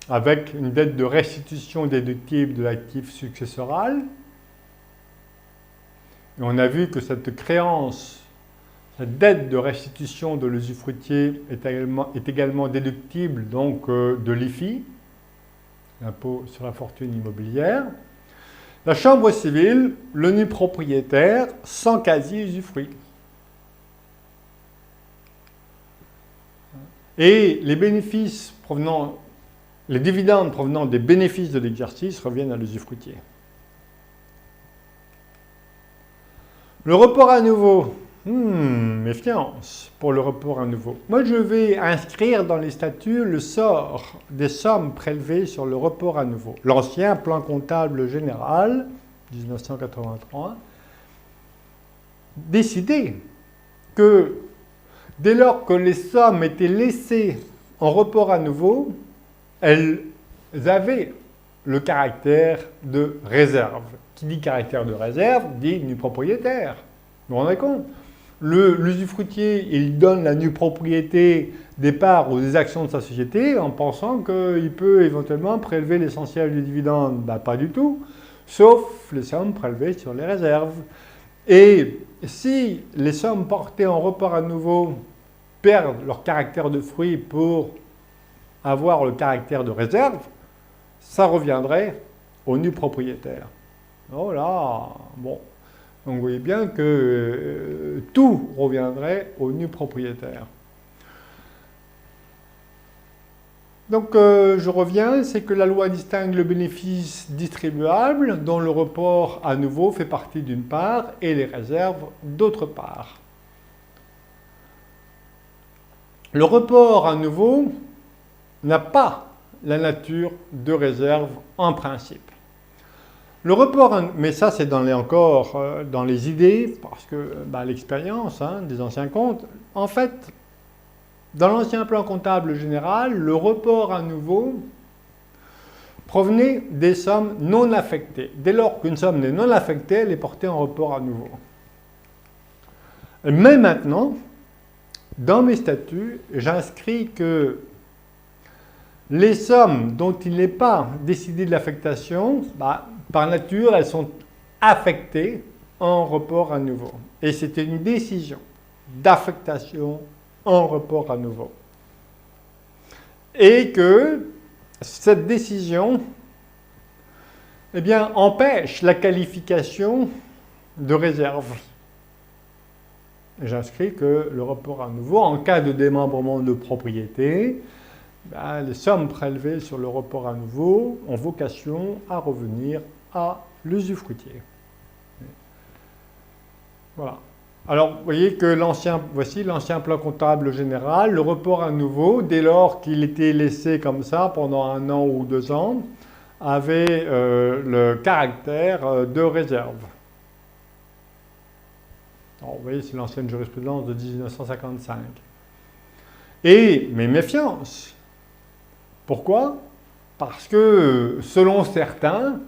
avec une dette de restitution déductible de l'actif successoral. Et on a vu que cette créance, cette dette de restitution de l'usufruitier est également déductible donc, de l'IFI, l'impôt sur la fortune immobilière. La chambre civile, le nu propriétaire, sans quasi-usufruit. Et les dividendes provenant des bénéfices de l'exercice reviennent à l'usufruitier. Le report à nouveau. Méfiance pour le report à nouveau. Moi, je vais inscrire dans les statuts le sort des sommes prélevées sur le report à nouveau. L'ancien plan comptable général, 1983, décidait que dès lors que les sommes étaient laissées en report à nouveau, elles avaient le caractère de réserve. Qui dit caractère de réserve dit nu propriétaire. Vous vous rendez compte ? L'usufruitier, il donne la nue propriété des parts ou des actions de sa société en pensant qu'il peut éventuellement prélever l'essentiel du dividende. Ben, pas du tout, sauf les sommes prélevées sur les réserves. Et si les sommes portées en report à nouveau perdent leur caractère de fruit pour avoir le caractère de réserve, ça reviendrait au nu propriétaire. Oh là, bon. Donc vous voyez bien que tout reviendrait au nu propriétaire. Donc je reviens, c'est que la loi distingue le bénéfice distribuable, dont le report à nouveau fait partie d'une part, et les réserves d'autre part. Le report à nouveau n'a pas la nature de réserve en principe. Le report, mais ça c'est encore dans les idées, parce que l'expérience des anciens comptes, en fait, dans l'ancien plan comptable général, le report à nouveau provenait des sommes non affectées. Dès lors qu'une somme n'est non affectée, elle est portée en report à nouveau. Mais maintenant, dans mes statuts, j'inscris que les sommes dont il n'est pas décidé de l'affectation, par nature, elles sont affectées en report à nouveau. Et c'était une décision d'affectation en report à nouveau. Et que cette décision empêche la qualification de réserve. J'inscris que le report à nouveau, en cas de démembrement de propriété, les sommes prélevées sur le report à nouveau ont vocation à revenir à l'usufruitier. Voilà. Alors, vous voyez que voici l'ancien plan comptable général. Le report à nouveau, dès lors qu'il était laissé comme ça pendant 1 an ou 2 ans, avait le caractère de réserve. Alors, vous voyez, c'est l'ancienne jurisprudence de 1955. Mais méfiance. Pourquoi ? Parce que, selon certains,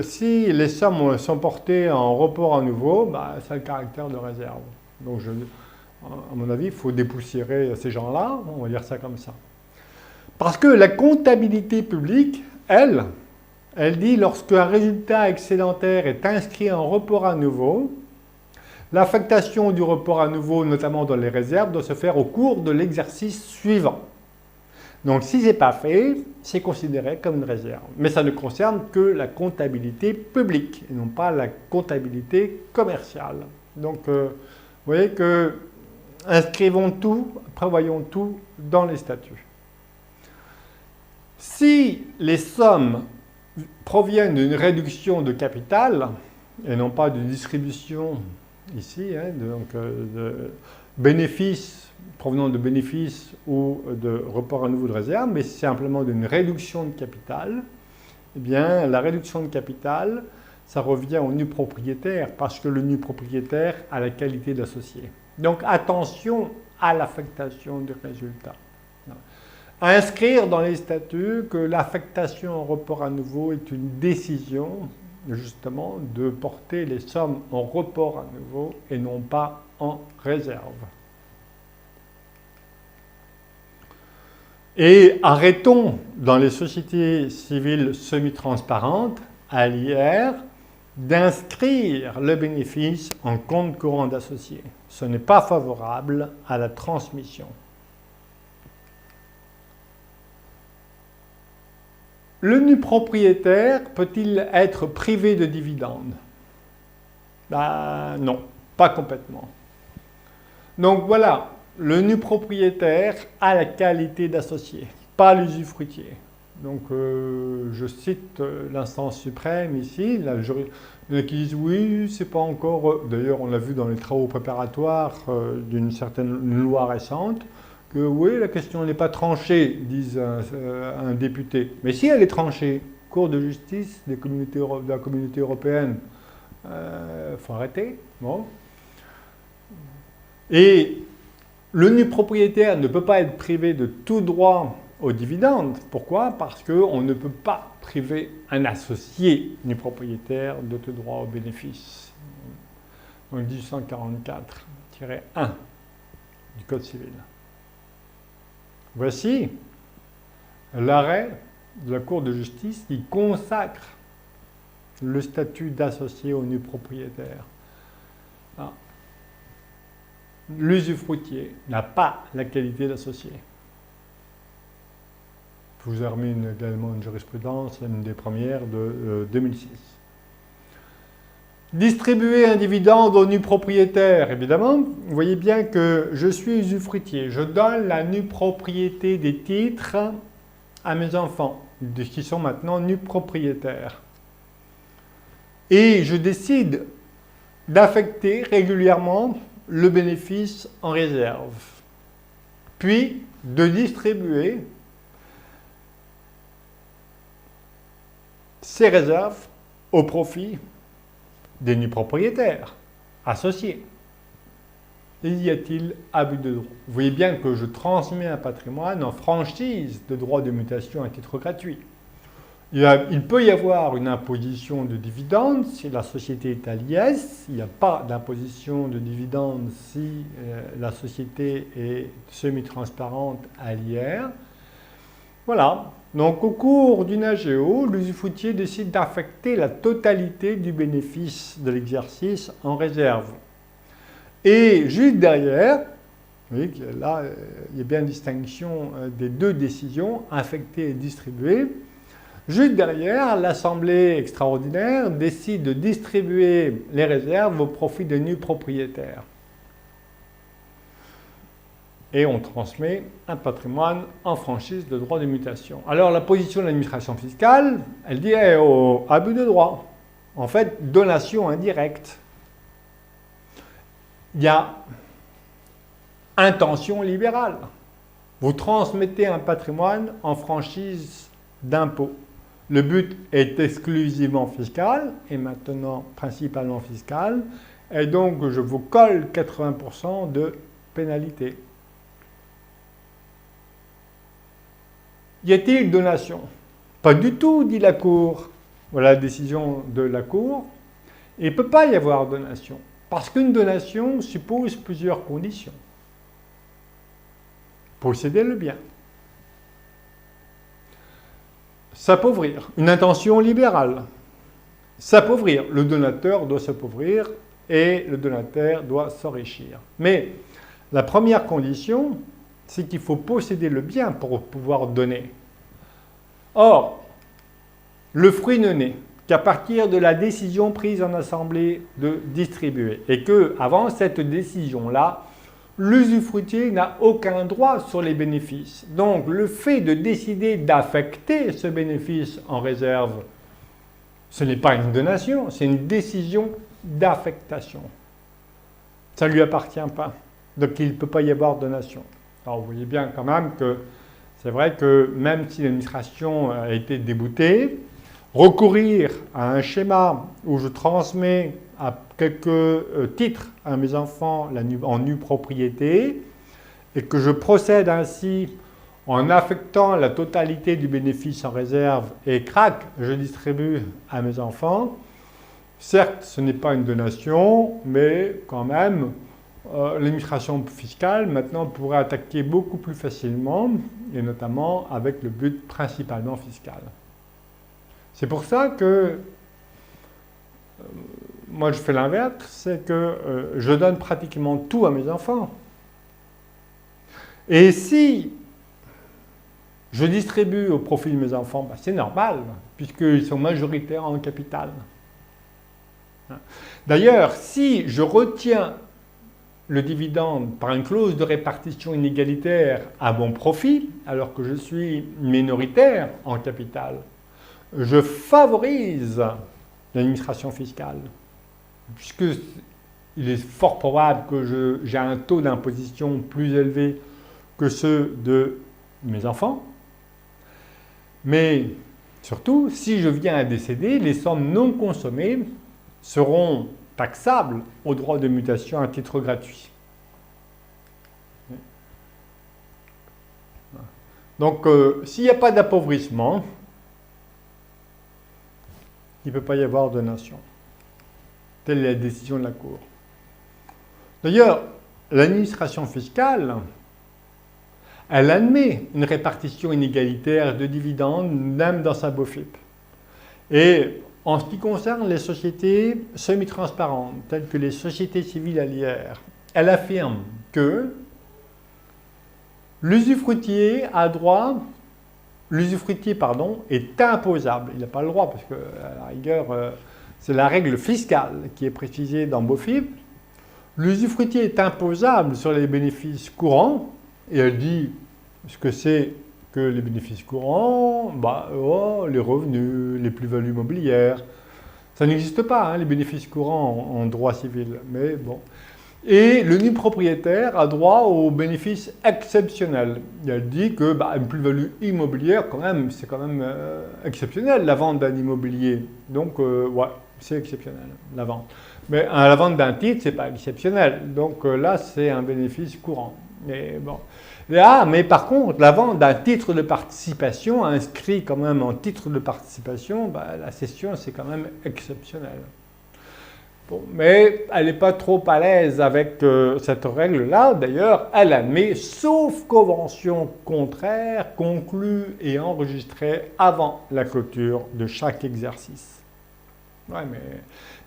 si les sommes sont portées en report à nouveau, ça a le caractère de réserve. Donc, à mon avis, il faut dépoussiérer ces gens-là, on va dire ça comme ça. Parce que la comptabilité publique, elle dit lorsqu'un résultat excédentaire est inscrit en report à nouveau, L'affectation du report à nouveau, notamment dans les réserves, doit se faire au cours de l'exercice suivant. Donc si ce n'est pas fait, c'est considéré comme une réserve. Mais ça ne concerne que la comptabilité publique et non pas la comptabilité commerciale. Donc vous voyez que inscrivons tout, prévoyons tout dans les statuts. Si les sommes proviennent d'une réduction de capital et non pas d'une distribution ici, de bénéfices provenant de bénéfices ou de report à nouveau de réserve, mais simplement d'une réduction de capital, eh bien la réduction de capital, ça revient au nu propriétaire parce que le nu propriétaire a la qualité d'associé. Donc attention à l'affectation du résultat. À inscrire dans les statuts que l'affectation en report à nouveau est une décision justement de porter les sommes en report à nouveau et non pas en réserve. Et arrêtons dans les sociétés civiles semi-transparentes, à l'IR, d'inscrire le bénéfice en compte courant d'associé. Ce n'est pas favorable à la transmission. Le nu propriétaire peut-il être privé de dividendes? Non, pas complètement. Donc voilà, le nu propriétaire a la qualité d'associé, pas l'usufruitier. Donc je cite l'instance suprême ici, qui disent oui, c'est pas encore. D'ailleurs, on l'a vu dans les travaux préparatoires d'une certaine loi récente, que oui, la question n'est pas tranchée, disent un député. Mais si elle est tranchée, Cour de justice de la communauté européenne, faut arrêter. Bon. Et le nu propriétaire ne peut pas être privé de tout droit aux dividendes. Pourquoi? Parce qu'on ne peut pas priver un associé nu propriétaire de tout droit aux bénéfices. Donc 1844-1 du Code civil. Voici l'arrêt de la Cour de justice qui consacre le statut d'associé au nu propriétaire. L'usufruitier n'a pas la qualité d'associé. Je vous ai remis également une jurisprudence, une des premières de 2006. Distribuer un dividende au nu propriétaire, évidemment, vous voyez bien que je suis usufruitier. Je donne la nue propriété des titres à mes enfants, qui sont maintenant nus propriétaires. Et je décide d'affecter régulièrement le bénéfice en réserve, puis de distribuer ces réserves au profit des nus propriétaires associés. Y a-t-il abus de droit? Vous voyez bien que je transmets un patrimoine en franchise de droit de mutation à titre gratuit. Il peut y avoir une imposition de dividendes si la société est à l'IS. Il n'y a pas d'imposition de dividendes si la société est semi-transparente à l'IR. Voilà. Donc au cours d'une AGO, l'usufruitier décide d'affecter la totalité du bénéfice de l'exercice en réserve. Et juste derrière, vous voyez que là, il y a bien une distinction des deux décisions, affecter et distribuer. Juste derrière, l'Assemblée extraordinaire décide de distribuer les réserves au profit des nus propriétaires. Et on transmet un patrimoine en franchise de droit de mutation. Alors la position de l'administration fiscale, elle dit abus de droit. En fait, donation indirecte. Il y a intention libérale. Vous transmettez un patrimoine en franchise d'impôt. Le but est exclusivement fiscal et maintenant principalement fiscal. Et donc je vous colle 80% de pénalité. Y a-t-il donation? Pas du tout, dit la Cour. Voilà la décision de la Cour. Il ne peut pas y avoir donation. Parce qu'une donation suppose plusieurs conditions. Posséder le bien. S'appauvrir. Une intention libérale. S'appauvrir. Le donateur doit s'appauvrir et le donataire doit s'enrichir. Mais la première condition, c'est qu'il faut posséder le bien pour pouvoir donner. Or, le fruit ne naît qu'à partir de la décision prise en assemblée de distribuer. Et que, avant cette décision-là, l'usufruitier n'a aucun droit sur les bénéfices. Donc, le fait de décider d'affecter ce bénéfice en réserve, ce n'est pas une donation, c'est une décision d'affectation. Ça ne lui appartient pas. Donc, il ne peut pas y avoir donation. Alors, vous voyez bien quand même que c'est vrai que même si l'administration a été déboutée, recourir à un schéma où je transmets à quelques titres à mes enfants en nue propriété et que je procède ainsi en affectant la totalité du bénéfice en réserve et crac, je distribue à mes enfants. Certes, ce n'est pas une donation, mais quand même, l'administration fiscale maintenant pourrait attaquer beaucoup plus facilement et notamment avec le but principalement fiscal. C'est pour ça que moi je fais l'inverse, c'est que je donne pratiquement tout à mes enfants. Et si je distribue au profit de mes enfants, c'est normal, puisqu'ils sont majoritaires en capital. D'ailleurs, si je retiens le dividende par une clause de répartition inégalitaire à mon profit, alors que je suis minoritaire en capital, je favorise l'administration fiscale, puisqu'il est fort probable que j'ai un taux d'imposition plus élevé que ceux de mes enfants. Mais surtout, si je viens à décéder, les sommes non consommées seront taxables au droit de mutation à titre gratuit. Donc, s'il n'y a pas d'appauvrissement, il ne peut pas y avoir de donation. Telle est la décision de la Cour. D'ailleurs, l'administration fiscale, elle admet une répartition inégalitaire de dividendes, même dans sa BOFIP. Et en ce qui concerne les sociétés semi-transparentes, telles que les sociétés civiles allières, elle affirme que l'usufruitier est imposable. Il n'a pas le droit, parce que, à la rigueur, c'est la règle fiscale qui est précisée dans BOFIP. L'usufruitier est imposable sur les bénéfices courants, et elle dit ce que c'est que les bénéfices courants, les revenus, les plus-values mobilières. Ça n'existe pas, les bénéfices courants en droit civil, mais bon. Et le nu propriétaire a droit aux bénéfices exceptionnels. Elle dit que une plus-value immobilière, c'est quand même exceptionnel, la vente d'un immobilier. Donc, c'est exceptionnel, la vente. Mais la vente d'un titre, ce n'est pas exceptionnel. Donc là, c'est un bénéfice courant. Mais bon. Mais par contre, la vente d'un titre de participation, inscrit quand même en titre de participation, la cession, c'est quand même exceptionnel. Bon, mais elle n'est pas trop à l'aise avec cette règle-là. D'ailleurs, elle admet, sauf convention contraire, conclue et enregistrée avant la clôture de chaque exercice. Ouais, mais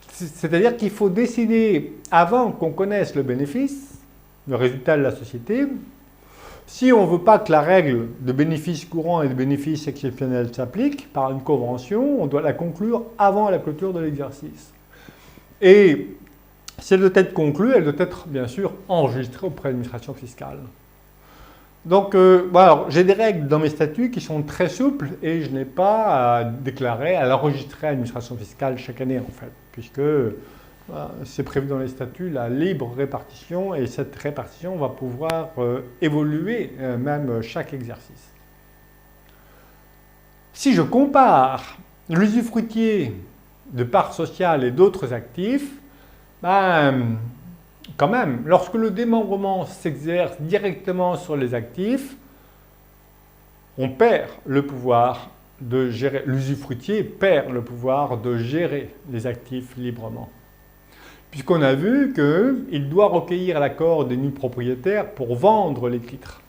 c'est-à-dire qu'il faut décider, avant qu'on connaisse le bénéfice, le résultat de la société, si on ne veut pas que la règle de bénéfice courant et de bénéfice exceptionnel s'applique par une convention, on doit la conclure avant la clôture de l'exercice. Et si elle doit être conclue, elle doit être bien sûr enregistrée auprès de l'administration fiscale. Donc, j'ai des règles dans mes statuts qui sont très souples et je n'ai pas à déclarer, à l'enregistrer à l'administration fiscale chaque année en fait, puisque c'est prévu dans les statuts la libre répartition et cette répartition va pouvoir évoluer même chaque exercice. Si je compare l'usufruitier de parts sociales et d'autres actifs, quand même, lorsque le démembrement s'exerce directement sur les actifs, on perd le pouvoir de gérer, l'usufruitier perd le pouvoir de gérer les actifs librement. Puisqu'on a vu qu'il doit recueillir l'accord des nus propriétaires pour vendre les titres,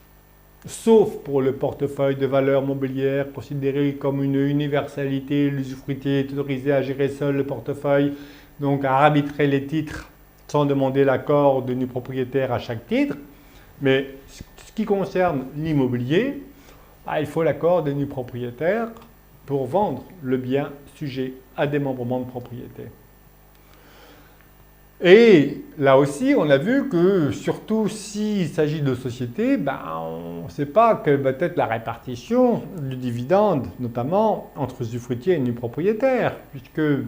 sauf pour le portefeuille de valeurs mobilières considéré comme une universalité. L'usufruitier est autorisé à gérer seul le portefeuille, donc à arbitrer les titres sans demander l'accord du nu propriétaire à chaque titre. Mais ce qui concerne l'immobilier, il faut l'accord du nu propriétaire pour vendre le bien sujet à démembrement de propriété. Et là aussi, on a vu que, surtout s'il s'agit de sociétés, on ne sait pas quelle va être la répartition du dividende, notamment entre usufruitier et nu propriétaire, puisque,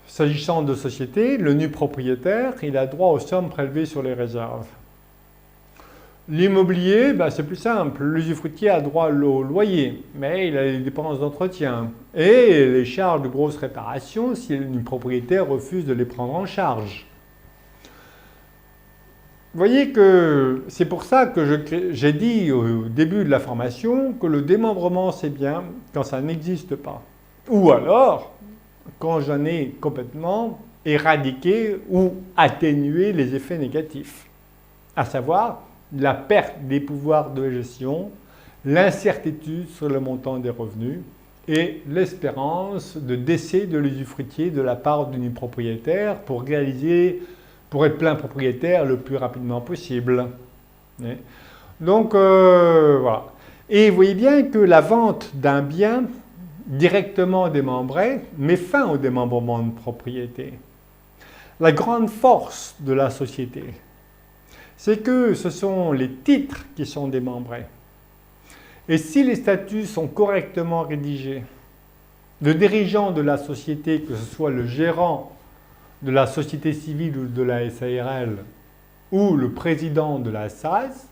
s'agissant de sociétés, le nu propriétaire, il a droit aux sommes prélevées sur les réserves. L'immobilier, c'est plus simple. L'usufruitier a droit au loyer, mais il a les dépenses d'entretien et les charges de grosses réparations si le propriétaire refuse de les prendre en charge. Vous voyez que c'est pour ça que j'ai dit au début de la formation que le démembrement, c'est bien quand ça n'existe pas. Ou alors, quand j'en ai complètement éradiqué ou atténué les effets négatifs. À savoir, la perte des pouvoirs de gestion, l'incertitude sur le montant des revenus et l'espérance de décès de l'usufruitier de la part du propriétaire pour être plein propriétaire le plus rapidement possible. Donc, voilà. Et vous voyez bien que la vente d'un bien directement démembré met fin au démembrement de propriété. La grande force de la société, c'est que ce sont les titres qui sont démembrés. Et si les statuts sont correctement rédigés, le dirigeant de la société, que ce soit le gérant de la société civile ou de la SARL ou le président de la SAS,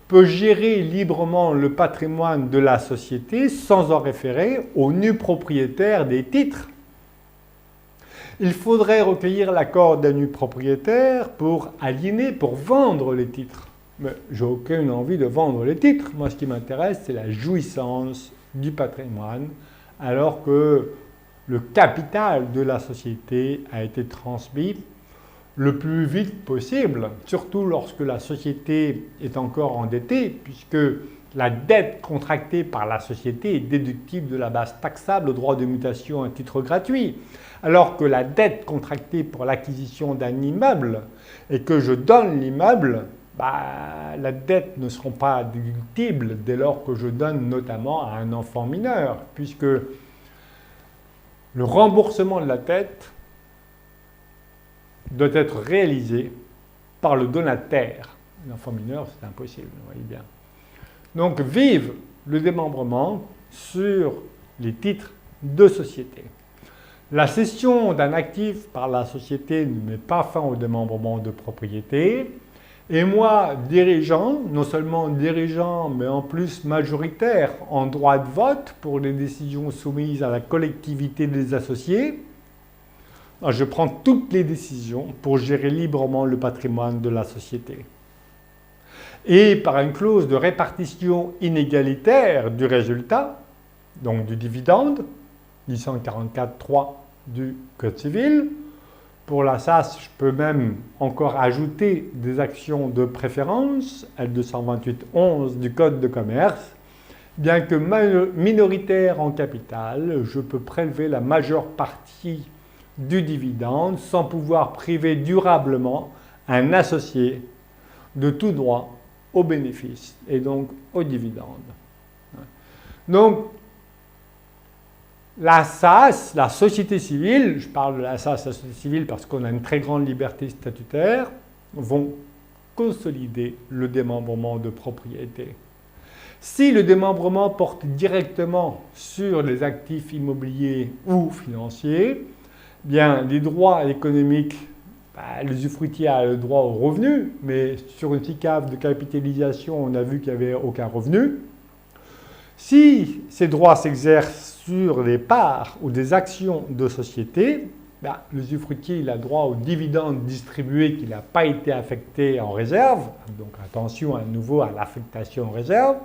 peut gérer librement le patrimoine de la société sans en référer au nu propriétaire des titres. Il faudrait recueillir l'accord d'un nu propriétaire pour aliéner, pour vendre les titres. Mais j'ai aucune envie de vendre les titres. Moi, ce qui m'intéresse, c'est la jouissance du patrimoine, alors que le capital de la société a été transmis le plus vite possible, surtout lorsque la société est encore endettée, puisque la dette contractée par la société est déductible de la base taxable au droit de mutation à titre gratuit. Alors que la dette contractée pour l'acquisition d'un immeuble et que je donne l'immeuble, la dette ne sera pas déductible dès lors que je donne notamment à un enfant mineur, puisque le remboursement de la dette doit être réalisé par le donataire. L'enfant mineur, c'est impossible, vous voyez bien. Donc, vive le démembrement sur les titres de société. La cession d'un actif par la société ne met pas fin au démembrement de propriété. Et moi, dirigeant, non seulement dirigeant, mais en plus majoritaire en droit de vote pour les décisions soumises à la collectivité des associés, je prends toutes les décisions pour gérer librement le patrimoine de la société. Et par une clause de répartition inégalitaire du résultat, donc du dividende, 844.3 du Code civil. Pour la SAS, je peux même encore ajouter des actions de préférence, L228.11 du Code de commerce. Bien que minoritaire en capital, je peux prélever la majeure partie du dividende sans pouvoir priver durablement un associé de tout droit au bénéfice et donc au dividende. Donc, la SAS, la société civile, je parle de la SAS, la société civile parce qu'on a une très grande liberté statutaire, vont consolider le démembrement de propriété. Si le démembrement porte directement sur les actifs immobiliers ou financiers, bien les droits économiques, l'usufruitier a le droit au revenu, mais sur une SICAV de capitalisation, on a vu qu'il n'y avait aucun revenu. Si ces droits s'exercent sur des parts ou des actions de société, l'usufruitier a droit aux dividendes distribués qui n'a pas été affecté en réserve. Donc attention à nouveau à l'affectation en réserve.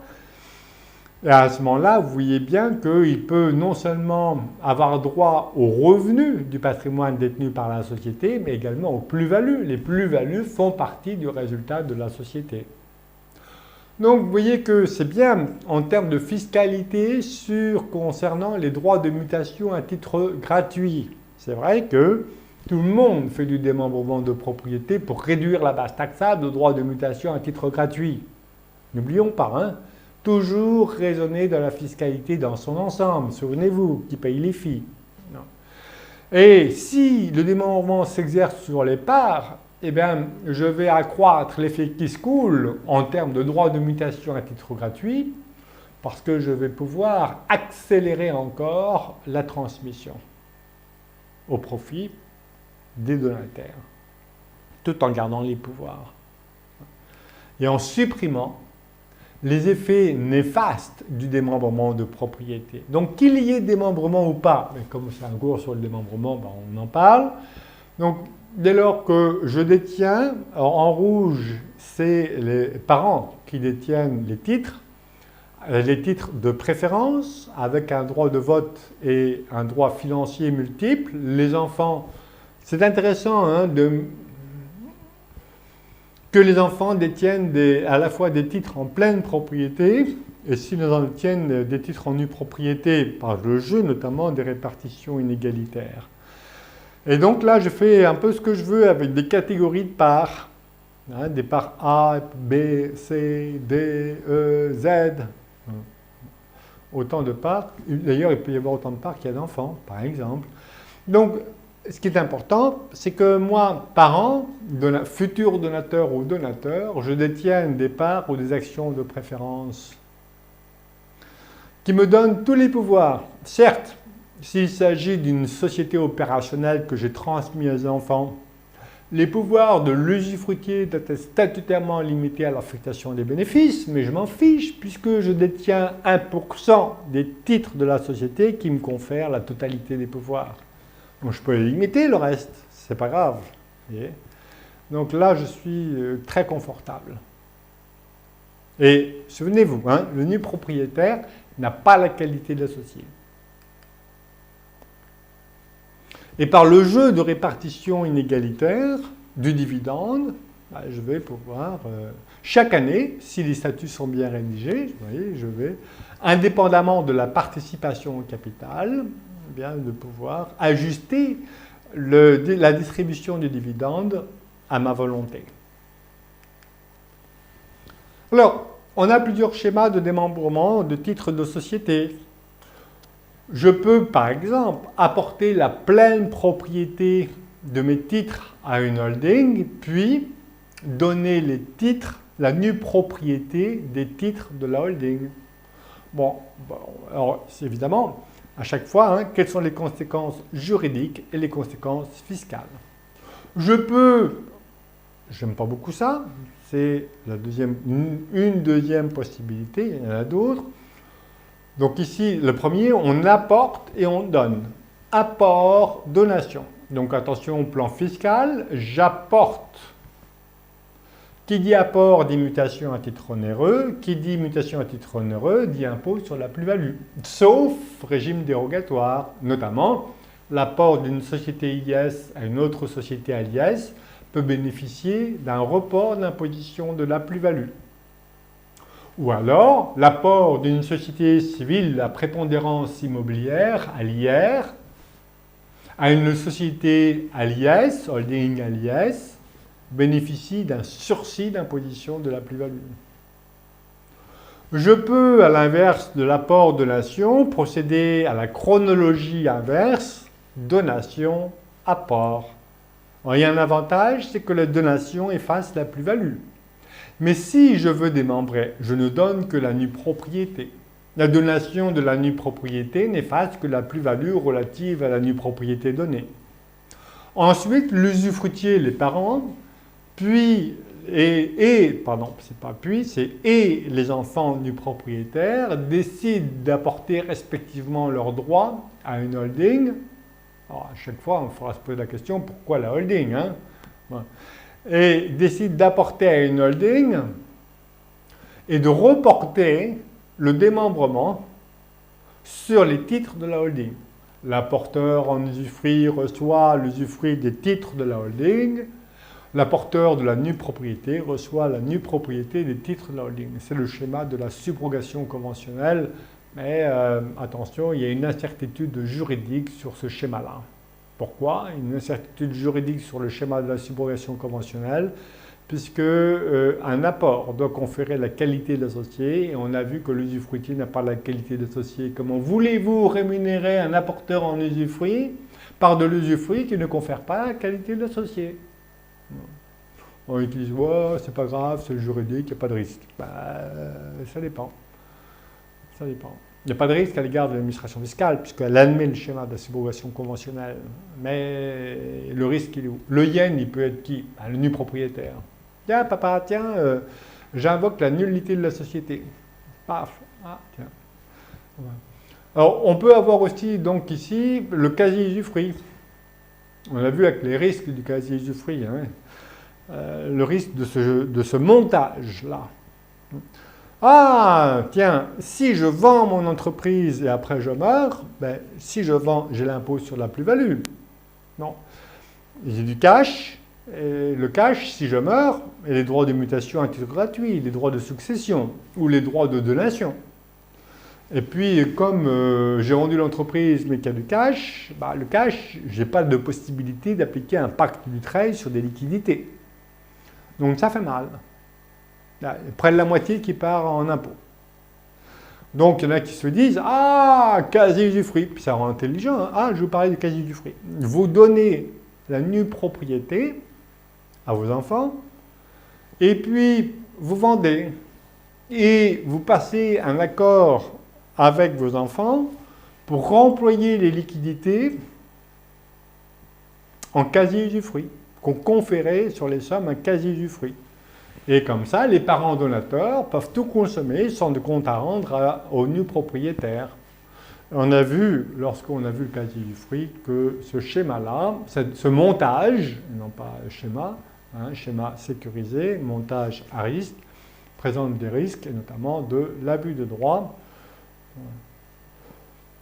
Et à ce moment-là, vous voyez bien qu'il peut non seulement avoir droit aux revenus du patrimoine détenu par la société, mais également aux plus-values. Les plus-values font partie du résultat de la société. Donc vous voyez que c'est bien en termes de fiscalité concernant les droits de mutation à titre gratuit. C'est vrai que Tout le monde fait du démembrement de propriété pour réduire la base taxable de droits de mutation à titre gratuit. N'oublions pas, hein, toujours raisonner de la fiscalité dans son ensemble. Souvenez-vous, qui paye les filles. Non. Et si le démembrement s'exerce sur les parts, eh bien, je vais accroître l'effet qui se coule en termes de droits de mutation à titre gratuit, parce que je vais pouvoir accélérer encore la transmission au profit des donataires, tout en gardant les pouvoirs. Et en supprimant les effets néfastes du démembrement de propriété. Donc qu'il y ait démembrement ou pas, mais comme c'est un cours sur le démembrement, ben on en parle. Donc dès lors que je détiens, en rouge, c'est les parents qui détiennent les titres de préférence, avec un droit de vote et un droit financier multiple. Les enfants, c'est intéressant hein, que les enfants détiennent à la fois des titres en pleine propriété, et s'ils détiennent des titres en nue propriété, par le jeu notamment des répartitions inégalitaires. Et donc là, je fais un peu ce que je veux avec des catégories de parts, hein, des parts A, B, C, D, E, Z. Autant de parts. D'ailleurs, il peut y avoir autant de parts qu'il y a d'enfants, par exemple. Donc, ce qui est important, c'est que moi, parent, futur donateur ou donateur, je détienne des parts ou des actions de préférence qui me donnent tous les pouvoirs. Certes, s'il s'agit d'une société opérationnelle que j'ai transmise aux enfants, les pouvoirs de l'usufruitier étaient statutairement limités à l'affectation des bénéfices, mais je m'en fiche puisque je détiens 1% des titres de la société qui me confèrent la totalité des pouvoirs. Donc je peux les limiter le reste, c'est pas grave. Voyez. Donc là, je suis très confortable. Et souvenez-vous, hein, le nu propriétaire n'a pas la qualité d'associé. Et par le jeu de répartition inégalitaire du dividende, je vais pouvoir, chaque année, si les statuts sont bien rédigés, vous voyez, je vais, indépendamment de la participation au capital, bien, de pouvoir ajuster la distribution du dividende à ma volonté. Alors, on a plusieurs schémas de démembrement de titres de société. Je peux, par exemple, apporter la pleine propriété de mes titres à une holding, puis donner les titres, la nue propriété des titres de la holding. Bon alors évidemment, à chaque fois, hein, quelles sont les conséquences juridiques et les conséquences fiscales. Je peux, j'aime pas beaucoup ça, c'est une deuxième possibilité, il y en a d'autres. Donc ici, le premier, on apporte et on donne. Apport, donation. Donc attention au plan fiscal, j'apporte. Qui dit apport dit mutation à titre onéreux. Qui dit mutation à titre onéreux dit impôt sur la plus-value. Sauf régime dérogatoire, notamment l'apport d'une société IS à une autre société à l'IS peut bénéficier d'un report d'imposition de la plus-value. Ou alors, l'apport d'une société civile à prépondérance immobilière, à l'IR, à une société à l'IS, holding à l'IS, bénéficie d'un sursis d'imposition de la plus-value. Je peux, à l'inverse de l'apport donation, procéder à la chronologie inverse, donation, apport. Alors, il y a un avantage, c'est que la donation efface la plus-value. Mais si je veux démembrer, je ne donne que la nue propriété. La donation de la nue propriété n'efface que la plus-value relative à la nue propriété donnée. Ensuite, l'usufruitier, les parents, puis, et les enfants du propriétaire décident d'apporter respectivement leurs droits à une holding. Alors, à chaque fois, il faudra se poser la question, pourquoi la holding, hein? Voilà. Et décide d'apporter à une holding et de reporter le démembrement sur les titres de la holding. L'apporteur en usufruit reçoit l'usufruit des titres de la holding. L'apporteur de la nue propriété reçoit la nue propriété des titres de la holding. C'est le schéma de la subrogation conventionnelle, mais attention, il y a une incertitude juridique sur ce schéma-là. Pourquoi? Une incertitude juridique sur le schéma de la subrogation conventionnelle, puisque un apport doit conférer la qualité d'associé, et on a vu que l'usufruitier n'a pas la qualité d'associé. Comment voulez-vous rémunérer un apporteur en usufruit par de l'usufruit qui ne confère pas la qualité d'associé? On utilise, ouais, c'est pas grave, c'est juridique, il n'y a pas de risque. Ça dépend. Ça dépend. Il n'y a pas de risque à l'égard de l'administration fiscale, puisqu'elle admet le schéma de la subrogation conventionnelle. Mais le risque, il est où? Le yen, il peut être qui? Le nu propriétaire. Tiens, papa, tiens, j'invoque la nullité de la société. Paf. Ah, tiens. Ouais. Alors, on peut avoir aussi, donc ici, le quasi-usufruit. On l'a vu avec les risques du quasi-usufruit. Hein. Le risque de ce montage-là. Ah, tiens, si je vends mon entreprise et après je meurs, si je vends, j'ai l'impôt sur la plus-value. Non. J'ai du cash, et le cash, si je meurs, et les droits de mutation à titre gratuit, les droits de succession ou les droits de donation. Et puis, comme j'ai vendu l'entreprise mais qu'il y a du cash, le cash, je n'ai pas de possibilité d'appliquer un pacte du trade sur des liquidités. Donc ça fait mal. Près de la moitié qui part en impôts. Donc il y en a qui se disent, ah, quasi-usufruit, puis ça rend intelligent, hein. Ah, je vous parlais de quasi-usufruit. Vous donnez la nue propriété à vos enfants, et puis vous vendez, et vous passez un accord avec vos enfants pour remployer les liquidités en quasi-usufruit, qu'on conférait sur les sommes un quasi-usufruit. Et comme ça, les parents donateurs peuvent tout consommer sans de compte à rendre au nu propriétaire. On a vu, lorsqu'on a vu le quasi-usufruit, que ce schéma-là, ce montage, non pas schéma, schéma sécurisé, montage à risque, présente des risques, et notamment de l'abus de droit.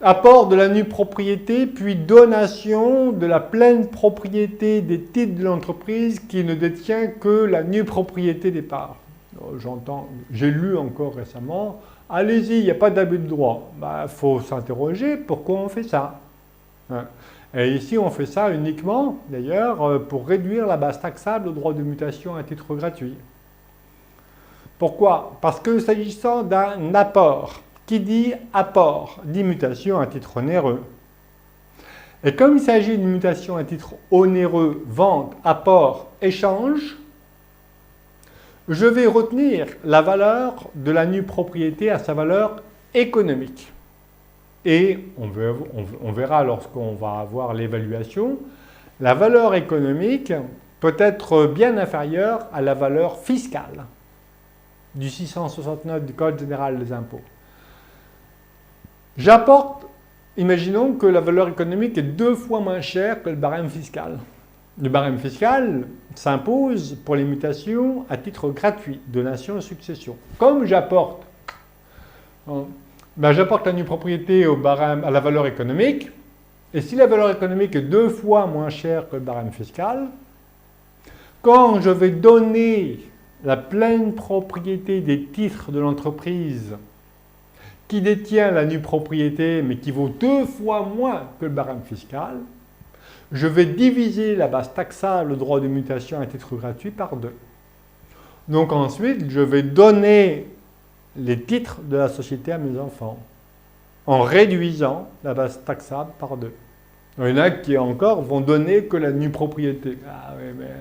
Apport de la nue propriété, puis donation de la pleine propriété des titres de l'entreprise qui ne détient que la nue propriété des parts. J'ai lu encore récemment, allez-y, il n'y a pas d'abus de droit. Faut s'interroger pourquoi on fait ça. Et ici, on fait ça uniquement, d'ailleurs, pour réduire la base taxable au droit de mutation à titre gratuit. Pourquoi? Parce que s'agissant d'un apport, qui dit apport, dit mutation à titre onéreux. Et comme il s'agit d'une mutation à titre onéreux, vente, apport, échange, je vais retenir la valeur de la nue propriété à sa valeur économique. Et on verra lorsqu'on va avoir l'évaluation, la valeur économique peut être bien inférieure à la valeur fiscale du 669 du Code général des impôts. J'apporte, imaginons que la valeur économique est 2 fois moins chère que le barème fiscal. Le barème fiscal s'impose pour les mutations à titre gratuit, donation et succession. Comme j'apporte la nue propriété au barème, à la valeur économique, et si la valeur économique est 2 fois moins chère que le barème fiscal, quand je vais donner la pleine propriété des titres de l'entreprise qui détient la nue propriété, mais qui vaut 2 fois moins que le barème fiscal, je vais diviser la base taxable, le droit de mutation à titre gratuit, par 2. Donc ensuite, je vais donner les titres de la société à mes enfants, en réduisant la base taxable par 2. Il y en a qui encore vont donner que la nue propriété. Ah oui, mais...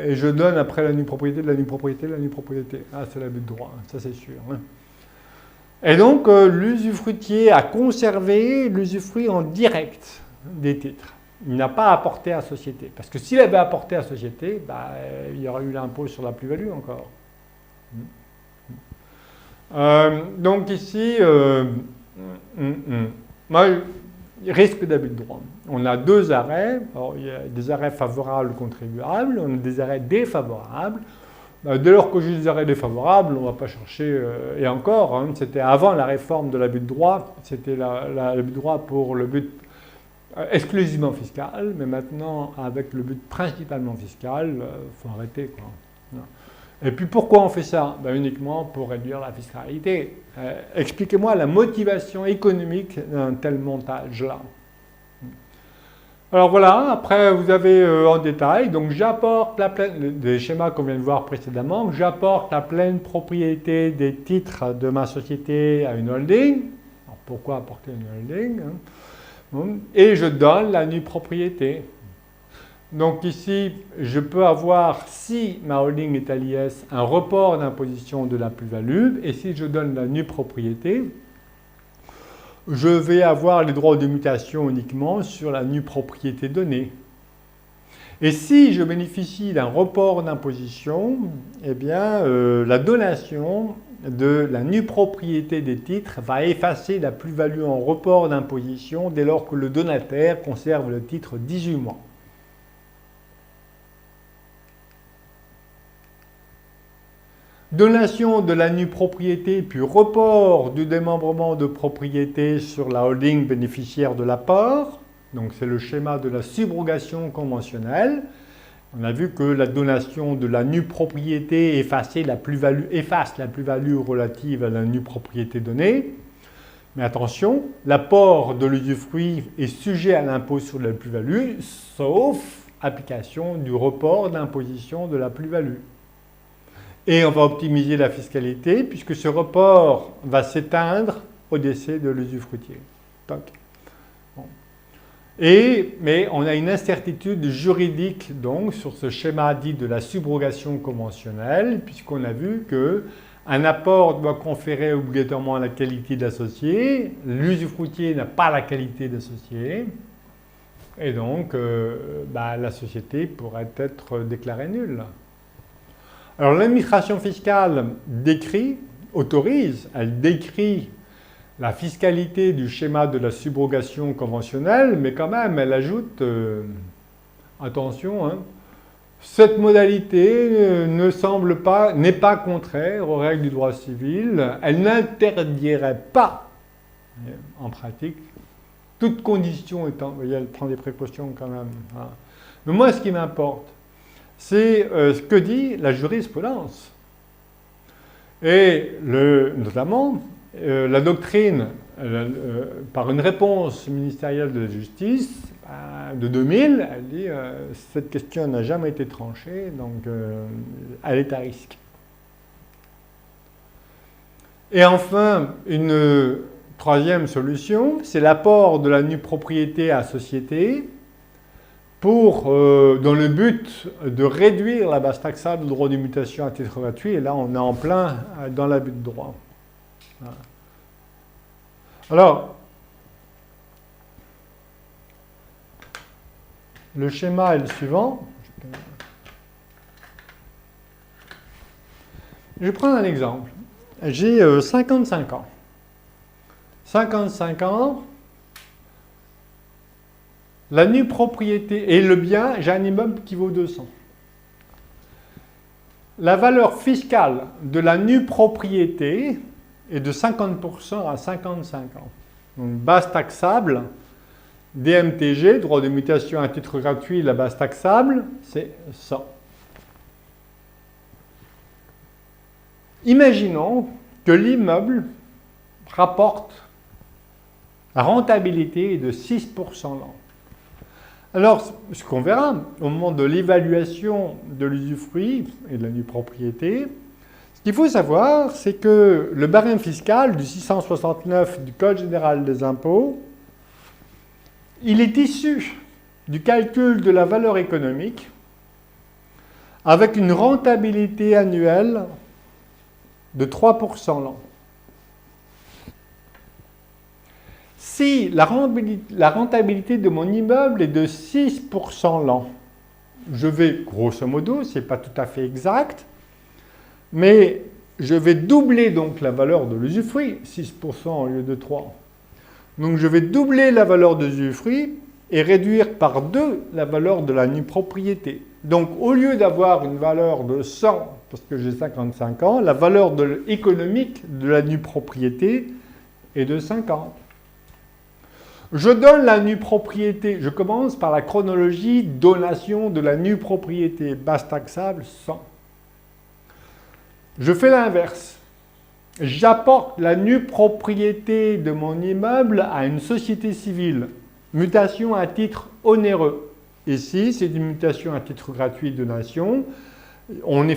Et je donne après la nue propriété, de la nue propriété, de la nue propriété. Ah, c'est l'abus de droit, ça c'est sûr. Hein. Et donc, l'usufruitier a conservé l'usufruit en direct des titres. Il n'a pas apporté à la société. Parce que s'il avait apporté à la société, il y aurait eu l'impôt sur la plus-value encore. Donc ici, risque d'abus de droit. On a 2 arrêts. Alors, il y a des arrêts favorables contribuables, on a des arrêts défavorables. Dès lors que j'ai des arrêts défavorables, on ne va pas chercher, et encore, c'était avant la réforme de l'abus de droit, c'était l'abus de droit pour le but exclusivement fiscal, mais maintenant, avec le but principalement fiscal, il faut arrêter, quoi. Et puis pourquoi on fait ça? Uniquement pour réduire la fiscalité. Expliquez-moi la motivation économique d'un tel montage-là. Alors voilà, après vous avez en détail, donc j'apporte la pleine, des schémas qu'on vient de voir précédemment, j'apporte la pleine propriété des titres de ma société à une holding. Alors pourquoi apporter une holding, hein? Bon. Et je donne la nue propriété. Donc ici, je peux avoir, si ma holding est à l'IS, un report d'imposition de la plus-value, et si je donne la nue propriété, je vais avoir les droits de mutation uniquement sur la nue propriété donnée. Et si je bénéficie d'un report d'imposition, eh bien, la donation de la nue propriété des titres va effacer la plus-value en report d'imposition dès lors que le donataire conserve le titre 18 mois. Donation de la nue propriété puis report du démembrement de propriété sur la holding bénéficiaire de l'apport. Donc c'est le schéma de la subrogation conventionnelle. On a vu que la donation de la nue propriété efface la plus-value relative à la nue propriété donnée. Mais attention, l'apport de l'usufruit est sujet à l'impôt sur la plus-value, sauf application du report d'imposition de la plus-value. Et on va optimiser la fiscalité puisque ce report va s'éteindre au décès de l'usufruitier. Bon. Mais on a une incertitude juridique donc sur ce schéma dit de la subrogation conventionnelle puisqu'on a vu qu'un apport doit conférer obligatoirement la qualité d'associé, l'usufruitier n'a pas la qualité d'associé et donc la société pourrait être déclarée nulle. Alors l'administration fiscale elle décrit la fiscalité du schéma de la subrogation conventionnelle, mais quand même elle ajoute, attention, hein, cette modalité n'est pas contraire aux règles du droit civil, elle n'interdirait pas, en pratique, toute condition étant, vous voyez, elle prend des précautions quand même. Hein. Mais moi ce qui m'importe, c'est ce que dit la jurisprudence. Et notamment, la doctrine, par une réponse ministérielle de la justice de 2000, elle dit cette question n'a jamais été tranchée, donc elle est à risque. Et enfin, une troisième solution, c'est l'apport de la nue propriété à société dans le but de réduire la base taxable du droit de mutation à titre gratuit. Et là, on est en plein dans l'abus de droit. Voilà. Alors, le schéma est le suivant. Je vais prendre un exemple. J'ai 55 ans. 55 ans. La nue propriété et le bien, j'ai un immeuble qui vaut 200. La valeur fiscale de la nue propriété est de 50% à 55 ans. Donc base taxable, DMTG, droit de mutation à titre gratuit, la base taxable, c'est ça. Imaginons que l'immeuble rapporte, la rentabilité est de 6% l'an. Alors, ce qu'on verra au moment de l'évaluation de l'usufruit et de la nue propriété, ce qu'il faut savoir, c'est que le barème fiscal du 669 du Code général des impôts, il est issu du calcul de la valeur économique avec une rentabilité annuelle de 3% l'an. Si la rentabilité de mon immeuble est de 6% l'an, je vais, grosso modo, ce n'est pas tout à fait exact, mais je vais doubler donc la valeur de l'usufruit, 6% au lieu de 3%. Donc je vais doubler la valeur de l'usufruit et réduire par 2 la valeur de la nue propriété. Donc au lieu d'avoir une valeur de 100, parce que j'ai 55 ans, la valeur économique de la nue propriété est de 50. Je donne la nue propriété, je commence par la chronologie donation de la nue propriété, base taxable 100. Je fais l'inverse. J'apporte la nue propriété de mon immeuble à une société civile. mutation à titre onéreux. Ici, c'est une mutation à titre gratuit de donation. On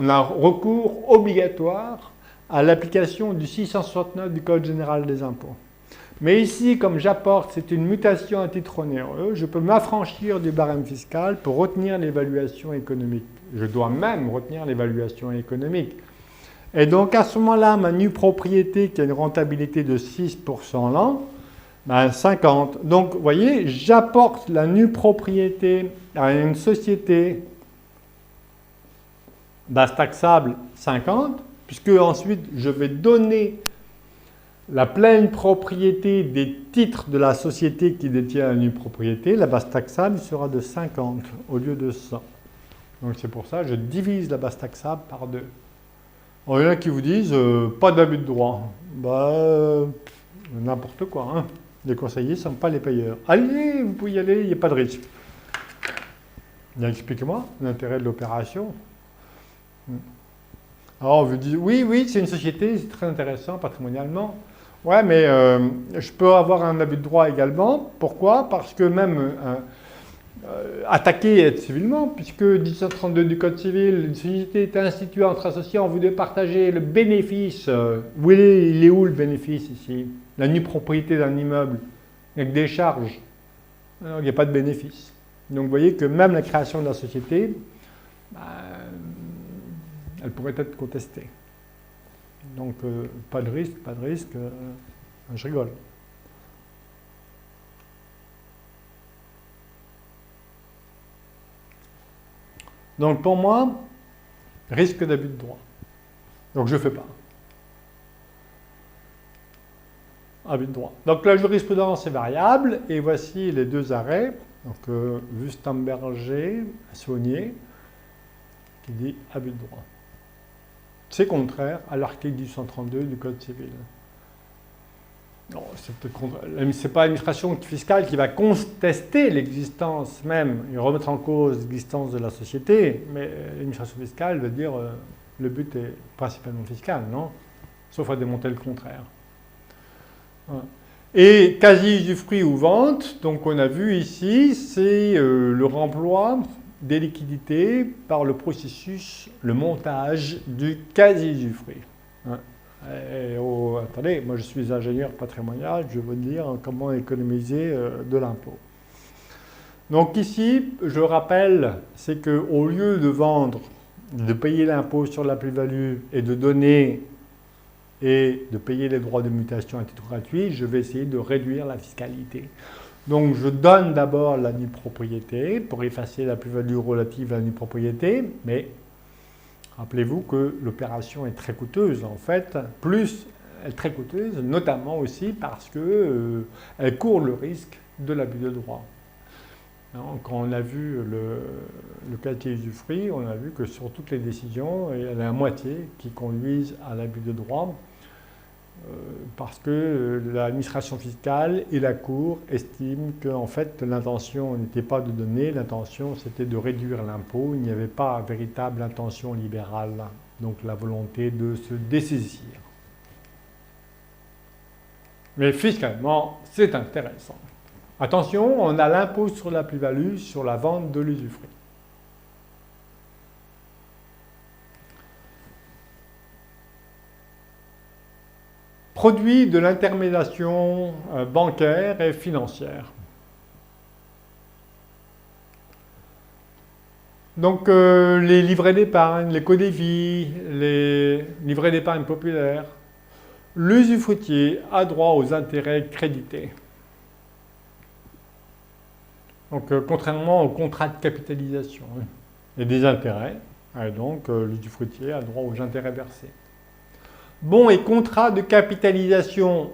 a recours obligatoire à l'application du 669 du Code général des impôts. Mais ici, comme j'apporte, c'est une mutation à titre onéreux, je peux m'affranchir du barème fiscal pour retenir l'évaluation économique. Je dois même retenir l'évaluation économique. Et donc, à ce moment-là, ma nue propriété qui a une rentabilité de 6% l'an, 50. Donc, vous voyez, j'apporte la nue propriété à une société base taxable 50, puisque ensuite, je vais donner la pleine propriété des titres de la société qui détient la nue propriété. La base taxable sera de 50 au lieu de 100. Donc, c'est pour ça que je divise la base taxable par 2. Il y en a qui vous disent pas d'abus de droit. N'importe quoi. Hein. Les conseillers ne sont pas les payeurs. Allez, vous pouvez y aller, il n'y a pas de risque. Expliquez-moi l'intérêt de l'opération. Alors, on vous dit oui, c'est une société, c'est très intéressant patrimonialement. Ouais, mais je peux avoir un abus de droit également. Pourquoi? Parce que même attaquer et être civilement, puisque 1732 du Code civil, une société est instituée entre associés en vue de partager le bénéfice. Il est où le bénéfice ici? La nue propriété d'un immeuble, avec des charges. Alors, il n'y a pas de bénéfice. Donc vous voyez que même la création de la société, elle pourrait être contestée. Donc pas de risque, je rigole. Donc pour moi, risque d'abus de droit. Donc je ne fais pas. Abus de droit. Donc la jurisprudence est variable, et voici les deux arrêts. Donc Wüstenberger, Saunier, qui dit abus de droit. C'est contraire à l'article 1832 du Code civil. Non, c'est pas l'administration fiscale qui va contester l'existence même et remettre en cause l'existence de la société, mais l'administration fiscale veut dire le but est principalement fiscal, non? Sauf à démontrer le contraire. Voilà. Et quasi-usufruit ou vente, donc on a vu ici, c'est le remploi des liquidités par le processus, le montage du quasi-usufruit. Hein. Attendez, moi je suis ingénieur patrimonial, je vais vous dire comment économiser de l'impôt. Donc ici, je rappelle, c'est qu'au lieu de vendre, de payer l'impôt sur la plus-value et de donner et de payer les droits de mutation à titre gratuit, je vais essayer de réduire la fiscalité. Donc je donne d'abord la nue propriété pour effacer la plus-value relative à la nue propriété, mais rappelez-vous que l'opération est très coûteuse en fait, plus elle est très coûteuse, notamment aussi parce qu'elle court le risque de l'abus de droit. Quand on a vu le cas de usufruit, on a vu que sur toutes les décisions, il y en a la moitié qui conduisent à l'abus de droit parce que l'administration fiscale et la Cour estiment qu'en fait l'intention n'était pas de donner, l'intention c'était de réduire l'impôt, il n'y avait pas véritable intention libérale, donc la volonté de se dessaisir. Mais fiscalement, c'est intéressant. Attention, on a l'impôt sur la plus-value sur la vente de l'usufruit. Produit de l'intermédiation bancaire et financière. Donc les livrets d'épargne, les codévis, les livrets d'épargne populaire, l'usufruitier a droit aux intérêts crédités. Donc, contrairement au contrat de capitalisation, il y a des intérêts, et donc l'usufruitier a droit aux intérêts versés. Bons et contrats de capitalisation.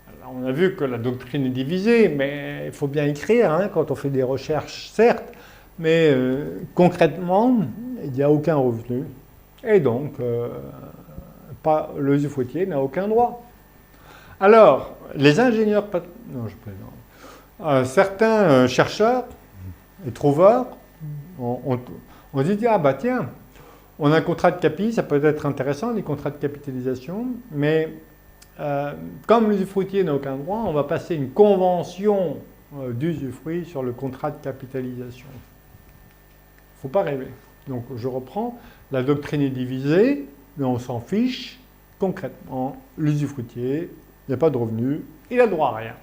Alors, on a vu que la doctrine est divisée, mais il faut bien écrire quand on fait des recherches, certes, mais concrètement, il n'y a aucun revenu, et donc l'usufruitier n'a aucun droit. Alors, les ingénieurs... Non, je plaisante. Certains chercheurs et trouveurs ont dit tiens, on a un contrat de capi, ça peut être intéressant, les contrats de capitalisation, mais comme l'usufruitier n'a aucun droit, on va passer une convention d'usufruit sur le contrat de capitalisation. Il ne faut pas rêver. Donc je reprends, la doctrine est divisée, mais on s'en fiche. Concrètement, l'usufruitier, il n'y a pas de revenu, il a droit à rien.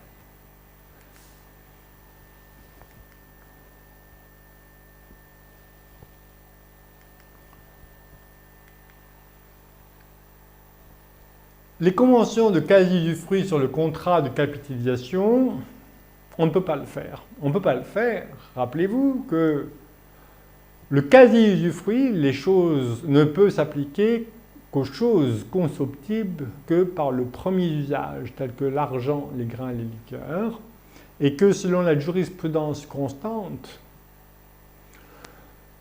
Les conventions de quasi-usufruit sur le contrat de capitalisation, on ne peut pas le faire. On ne peut pas le faire. Rappelez-vous que le quasi-usufruit, les choses ne peuvent s'appliquer qu'aux choses consomptibles que par le premier usage, tels que l'argent, les grains et les liqueurs, et que selon la jurisprudence constante,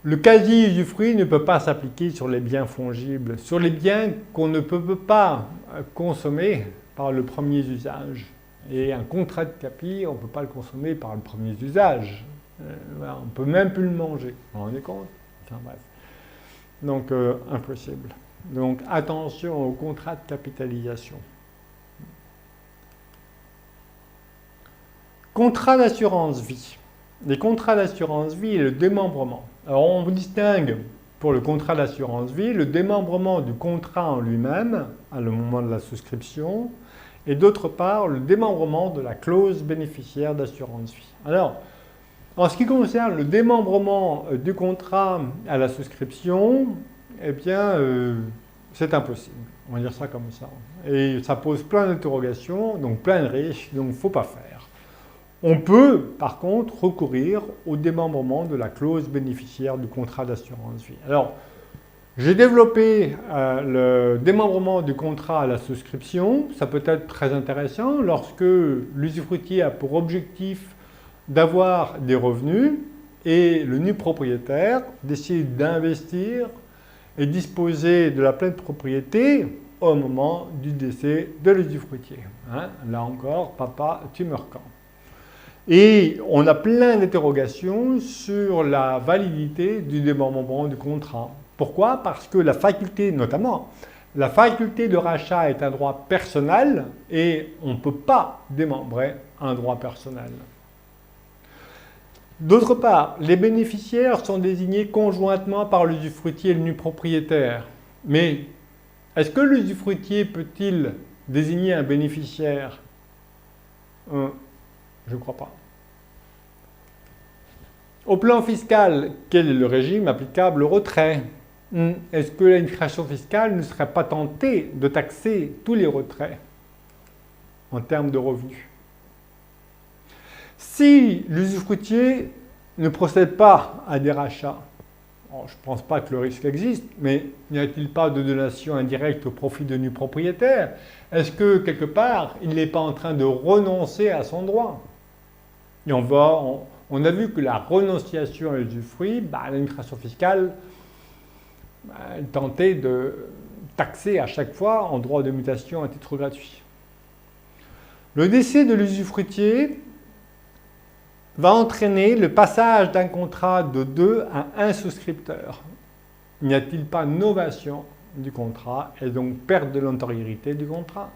le quasi-usufruit ne peut pas s'appliquer sur les biens fongibles, sur les biens qu'on ne peut pas consommer par le premier usage. Et un contrat de capi, on ne peut pas le consommer par le premier usage. On ne peut même plus le manger. Vous vous rendez compte? Enfin bref. Donc, impossible. Donc, attention au contrat de capitalisation. Contrat d'assurance vie. Les contrats d'assurance vie et le démembrement. Alors, on vous distingue pour le contrat d'assurance vie le démembrement du contrat en lui-même, à le moment de la souscription, et d'autre part, le démembrement de la clause bénéficiaire d'assurance vie. Alors, en ce qui concerne le démembrement du contrat à la souscription, eh bien, c'est impossible. On va dire ça comme ça. Et ça pose plein d'interrogations, donc plein de risques, donc il ne faut pas faire. On peut, par contre, recourir au démembrement de la clause bénéficiaire du contrat d'assurance vie. Alors, j'ai développé le démembrement du contrat à la souscription. Ça peut être très intéressant lorsque l'usufruitier a pour objectif d'avoir des revenus et le nu propriétaire décide d'investir et disposer de la pleine propriété au moment du décès de l'usufruitier. Hein? Là encore, papa, tu meurs quand? Et on a plein d'interrogations sur la validité du démembrement du contrat. Pourquoi? Parce que la faculté, notamment, la faculté de rachat est un droit personnel et on ne peut pas démembrer un droit personnel. D'autre part, les bénéficiaires sont désignés conjointement par l'usufruitier et le nu propriétaire. Mais est-ce que l'usufruitier peut-il désigner un bénéficiaire? Je ne crois pas. Au plan fiscal, quel est le régime applicable au retrait? Est-ce que l'administration fiscale ne serait pas tentée de taxer tous les retraits en termes de revenus? Si l'usufruitier ne procède pas à des rachats, je ne pense pas que le risque existe, mais n'y a-t-il pas de donation indirecte au profit de nu propriétaire? Est-ce que, quelque part, il n'est pas en train de renoncer à son droit? Et on a vu que la renonciation à l'usufruit, l'administration fiscale elle tentait de taxer à chaque fois en droit de mutation à titre gratuit. Le décès de l'usufruitier va entraîner le passage d'un contrat de 2 à 1 souscripteur. N'y a-t-il pas novation du contrat et donc perte de l'antériorité du contrat?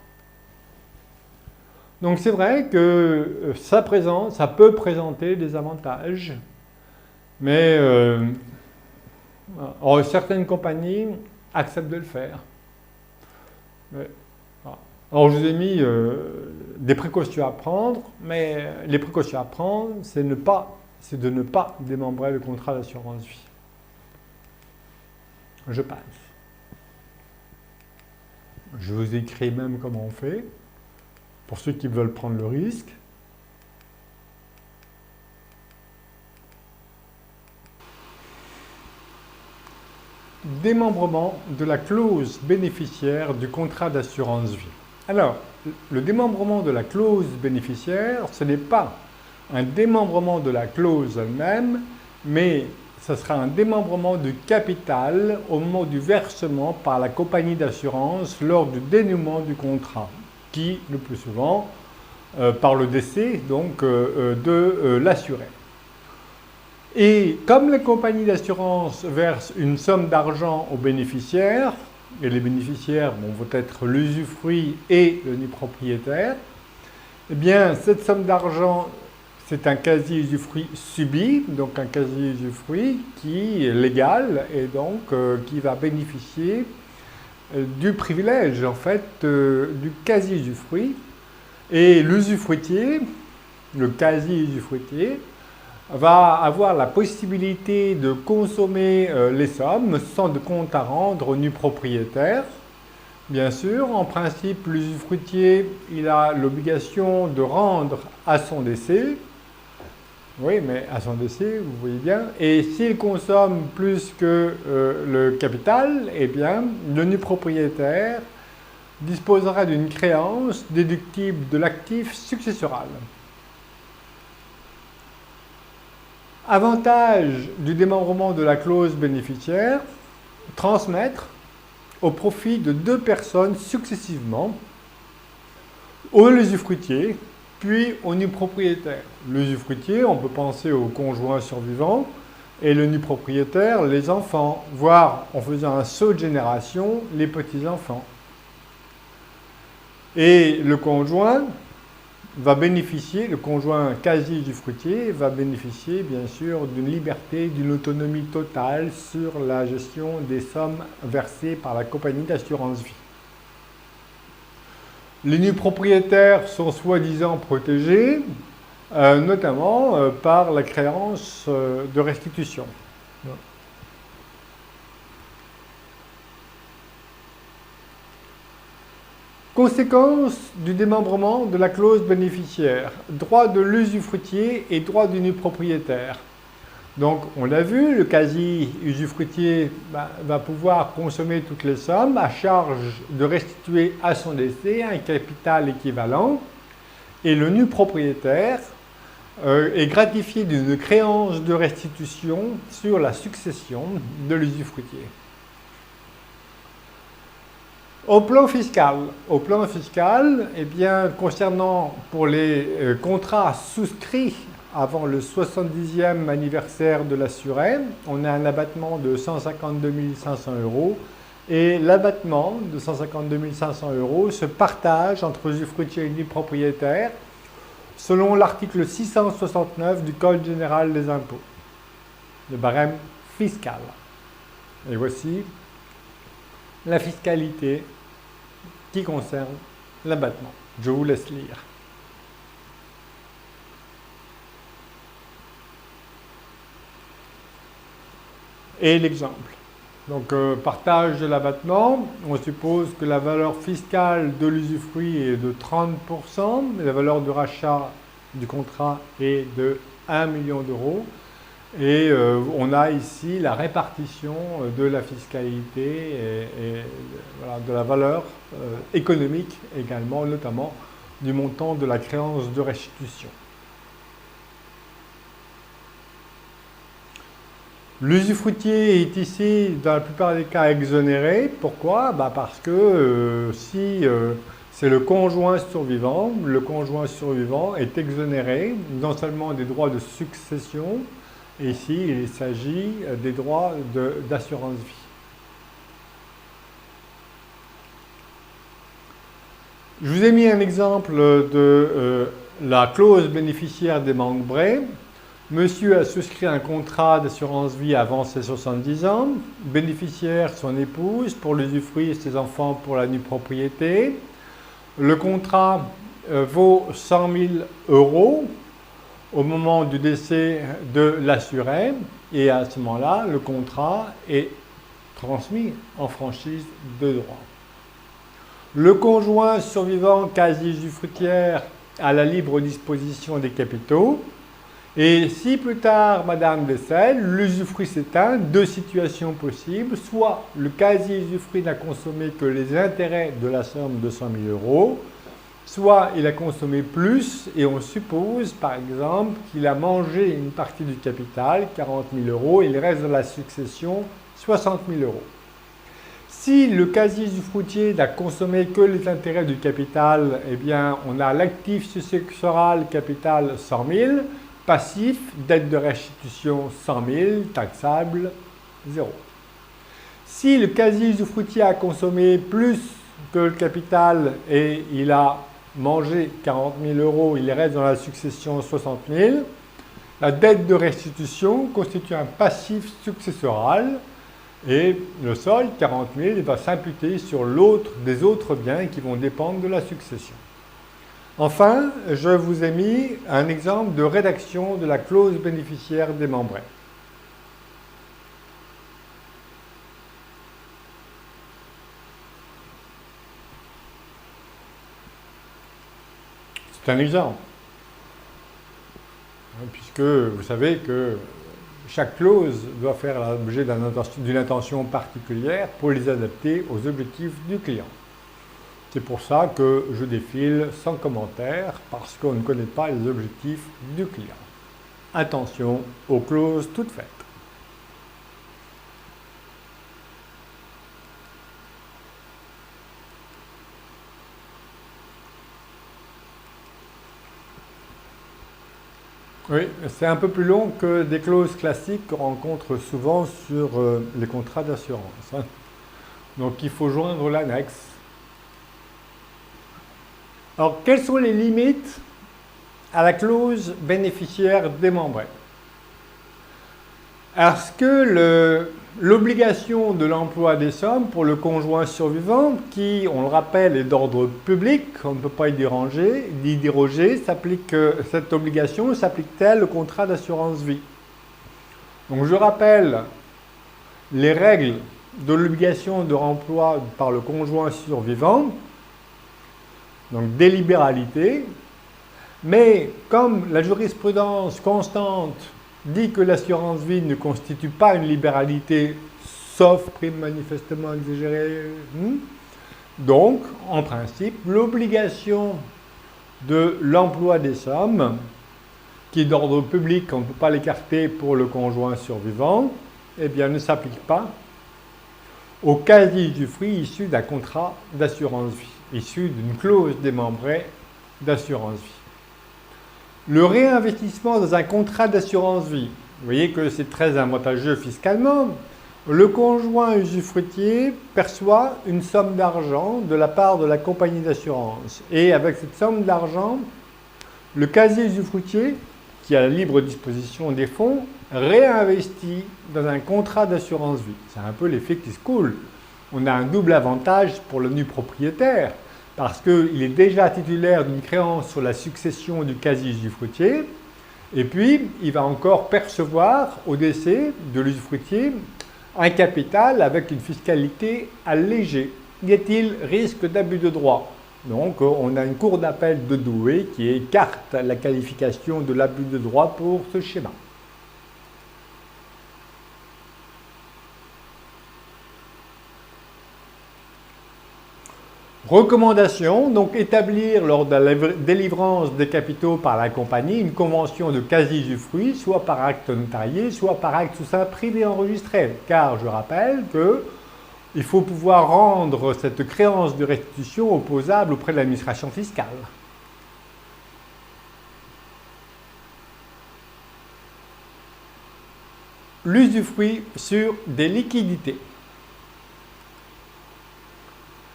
Donc c'est vrai que ça peut présenter des avantages, mais certaines compagnies acceptent de le faire. Mais, alors je vous ai mis des précautions à prendre, mais les précautions à prendre, c'est de ne pas démembrer le contrat d'assurance vie. Je passe. Je vous écris même comment on fait, pour ceux qui veulent prendre le risque. Démembrement de la clause bénéficiaire du contrat d'assurance vie. Alors, le démembrement de la clause bénéficiaire, ce n'est pas un démembrement de la clause elle-même, mais ce sera un démembrement du capital au moment du versement par la compagnie d'assurance lors du dénouement du contrat, qui, le plus souvent, par le décès donc, de l'assuré. Et comme les compagnies d'assurance versent une somme d'argent aux bénéficiaires, et les bénéficiaires vont être l'usufruit et le nu propriétaire, eh bien, cette somme d'argent, c'est un quasi-usufruit subi, donc un quasi-usufruit qui est légal et donc qui va bénéficier du privilège, en fait, du quasi-usufruit. Et l'usufruitier, le quasi-usufruitier, va avoir la possibilité de consommer les sommes sans de compte à rendre au nu propriétaire. Bien sûr, en principe, l'usufruitier, il a l'obligation de rendre à son décès. Oui, mais à son décès, vous voyez bien. Et s'il consomme plus que le capital, eh bien, le nu propriétaire disposera d'une créance déductible de l'actif successoral. Avantage du démembrement de la clause bénéficiaire, transmettre au profit de deux personnes successivement, au l'usufruitier, puis au nu propriétaire. L'usufruitier, on peut penser au conjoint survivant, et le nu propriétaire, les enfants, voire en faisant un saut de génération, les petits-enfants. Et le conjoint va bénéficier, le conjoint quasi-usufruitier va bénéficier bien sûr d'une liberté, d'une autonomie totale sur la gestion des sommes versées par la compagnie d'assurance vie. Les nus propriétaires sont soi-disant protégés, notamment par la créance de restitution. Conséquence du démembrement de la clause bénéficiaire, droit de l'usufruitier et droit du nu propriétaire. Donc, on l'a vu, le quasi-usufruitier va pouvoir consommer toutes les sommes à charge de restituer à son décès un capital équivalent et le nu propriétaire est gratifié d'une créance de restitution sur la succession de l'usufruitier. Au plan fiscal, eh bien, concernant pour les contrats souscrits avant le 70e anniversaire de l'assuré, on a un abattement de 152 500 € et l'abattement de 152 500 € se partage entre usufruitier et nu propriétaire selon l'article 669 du Code général des impôts, le barème fiscal. Et voici la fiscalité qui concerne l'abattement. Je vous laisse lire. Et l'exemple. Donc, partage de l'abattement, on suppose que la valeur fiscale de l'usufruit est de 30%, mais la valeur de rachat du contrat est de 1 million d'euros. Et on a ici la répartition de la fiscalité et voilà, de la valeur économique également, notamment du montant de la créance de restitution. L'usufruitier est ici, dans la plupart des cas, exonéré. Pourquoi? Parce que si c'est le conjoint survivant est exonéré non seulement des droits de succession, et ici, il s'agit des droits d'assurance vie. Je vous ai mis un exemple de la clause bénéficiaire démembrée. Monsieur a souscrit un contrat d'assurance vie avant ses 70 ans. Bénéficiaire, son épouse, pour l'usufruit et ses enfants pour la nue propriété. Le contrat vaut 100 000 € au moment du décès de l'assuré, et à ce moment-là, le contrat est transmis en franchise de droit. Le conjoint survivant quasi-usufruitière a la libre disposition des capitaux, et si plus tard Madame décède, l'usufruit s'éteint, deux situations possibles, soit le quasi-usufruit n'a consommé que les intérêts de la somme de 100 000 €, soit il a consommé plus et on suppose par exemple qu'il a mangé une partie du capital, 40 000 €, et il reste dans la succession 60 000 €. Si le quasi-usufruitier n'a consommé que les intérêts du capital, eh bien on a l'actif successoral capital 100 000, passif, dette de restitution 100 000, taxable 0. Si le quasi-usufruitier a consommé plus que le capital et il a mangé 40 000 €, il reste dans la succession 60 000, la dette de restitution constitue un passif successoral et le solde, 40 000, il va s'imputer sur l'autre des autres biens qui vont dépendre de la succession. Enfin, je vous ai mis un exemple de rédaction de la clause bénéficiaire démembrée. C'est un exemple, puisque vous savez que chaque clause doit faire l'objet d'une intention particulière pour les adapter aux objectifs du client. C'est pour ça que je défile sans commentaire, parce qu'on ne connaît pas les objectifs du client. Attention aux clauses toutes faites. Oui, c'est un peu plus long que des clauses classiques qu'on rencontre souvent sur les contrats d'assurance. Donc il faut joindre l'annexe. Alors, quelles sont les limites à la clause bénéficiaire démembrée? Est-ce que l'obligation de l'emploi des sommes pour le conjoint survivant, qui, on le rappelle, est d'ordre public, on ne peut pas y déroger, cette obligation s'applique-t-elle au contrat d'assurance vie? Donc je rappelle les règles de l'obligation de remploi par le conjoint survivant, donc délibéralité, mais comme la jurisprudence constante dit que l'assurance vie ne constitue pas une libéralité, sauf prime manifestement exagérée, donc, en principe, l'obligation de l'emploi des sommes, qui est d'ordre public, on ne peut pas l'écarter pour le conjoint survivant, eh bien, ne s'applique pas au quasi-usufruit issu d'un contrat d'assurance vie, issu d'une clause démembrée d'assurance vie. Le réinvestissement dans un contrat d'assurance vie, vous voyez que c'est très avantageux fiscalement. Le conjoint usufruitier perçoit une somme d'argent de la part de la compagnie d'assurance. Et avec cette somme d'argent, le quasi-usufruitier, qui a la libre disposition des fonds, réinvestit dans un contrat d'assurance vie. C'est un peu l'effet qui se coule. On a un double avantage pour le nu propriétaire, parce qu'il est déjà titulaire d'une créance sur la succession du quasi-usufruitier, et puis il va encore percevoir au décès de l'usufruitier un capital avec une fiscalité allégée. Y a-t-il risque d'abus de droit? Donc on a une cour d'appel de Douai qui écarte la qualification de l'abus de droit pour ce schéma. Recommandation, donc établir lors de la délivrance des capitaux par la compagnie une convention de quasi-usufruit, soit par acte notarié, soit par acte sous seing privé enregistré. Car je rappelle qu'il faut pouvoir rendre cette créance de restitution opposable auprès de l'administration fiscale. L'usufruit sur des liquidités.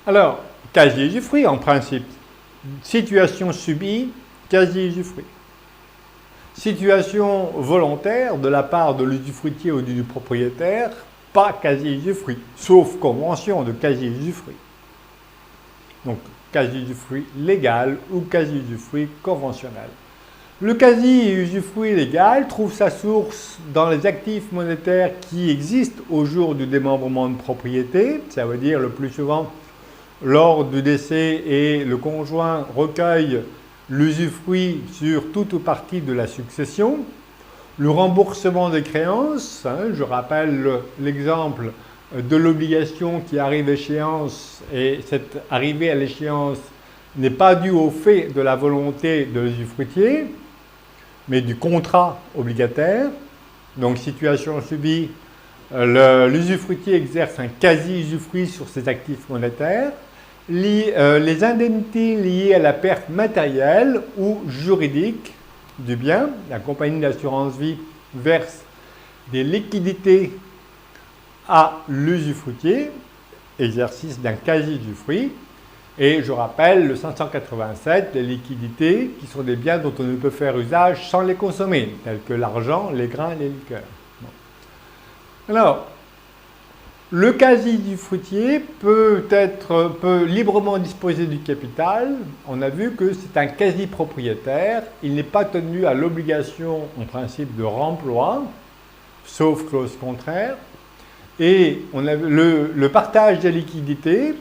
Alors, quasi-usufruit en principe. Situation subie, quasi-usufruit. Situation volontaire de la part de l'usufruitier ou du propriétaire, pas quasi-usufruit, sauf convention de quasi-usufruit. Donc, quasi-usufruit légal ou quasi-usufruit conventionnel. Le quasi-usufruit légal trouve sa source dans les actifs monétaires qui existent au jour du démembrement de propriété, ça veut dire le plus souvent lors du décès et le conjoint recueille l'usufruit sur toute ou partie de la succession. Le remboursement des créances, je rappelle l'exemple de l'obligation qui arrive à échéance et cette arrivée à l'échéance n'est pas due au fait de la volonté de l'usufruitier, mais du contrat obligataire. Donc situation subie, l'usufruitier exerce un quasi-usufruit sur ses actifs monétaires. Les indemnités liées à la perte matérielle ou juridique du bien, la compagnie d'assurance vie verse des liquidités à l'usufruitier, exercice d'un quasi-usufruit. Et je rappelle le 587, les liquidités, qui sont des biens dont on ne peut faire usage sans les consommer, tels que l'argent, les grains, les liqueurs. Bon. Alors, le quasi-usufruitier peut librement disposer du capital. On a vu que c'est un quasi-propriétaire. Il n'est pas tenu à l'obligation, en principe, de remploi, sauf clause contraire. Et on a le partage des liquidités.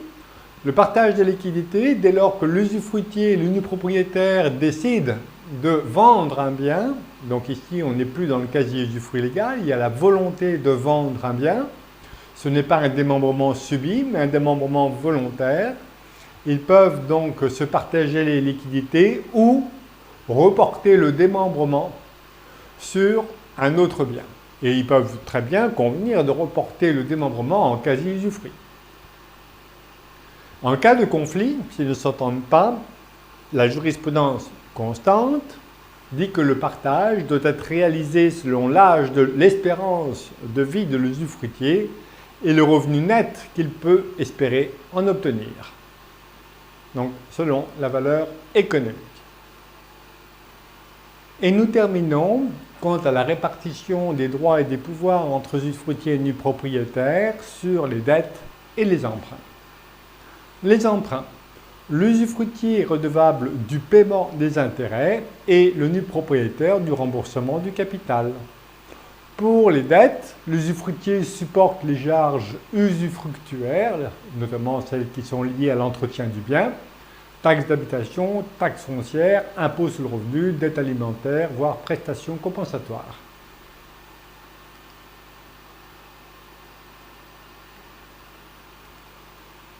Le partage des liquidités, dès lors que l'usufruitier, l'unipropriétaire décide de vendre un bien, donc ici on n'est plus dans le quasi-usufruit légal, il y a la volonté de vendre un bien, ce n'est pas un démembrement subi, mais un démembrement volontaire. Ils peuvent donc se partager les liquidités ou reporter le démembrement sur un autre bien. Et ils peuvent très bien convenir de reporter le démembrement en quasi-usufruit. En cas de conflit, s'ils ne s'entendent pas, la jurisprudence constante dit que le partage doit être réalisé selon l'âge de l'espérance de vie de l'usufruitier et le revenu net qu'il peut espérer en obtenir. Donc, selon la valeur économique. Et nous terminons quant à la répartition des droits et des pouvoirs entre usufruitiers et nus propriétaires sur les dettes et les emprunts. Les emprunts. L'usufruitier est redevable du paiement des intérêts et le nu propriétaire du remboursement du capital. Pour les dettes, l'usufruitier supporte les charges usufructuaires, notamment celles qui sont liées à l'entretien du bien, taxes d'habitation, taxes foncières, impôts sur le revenu, dettes alimentaires, voire prestations compensatoires.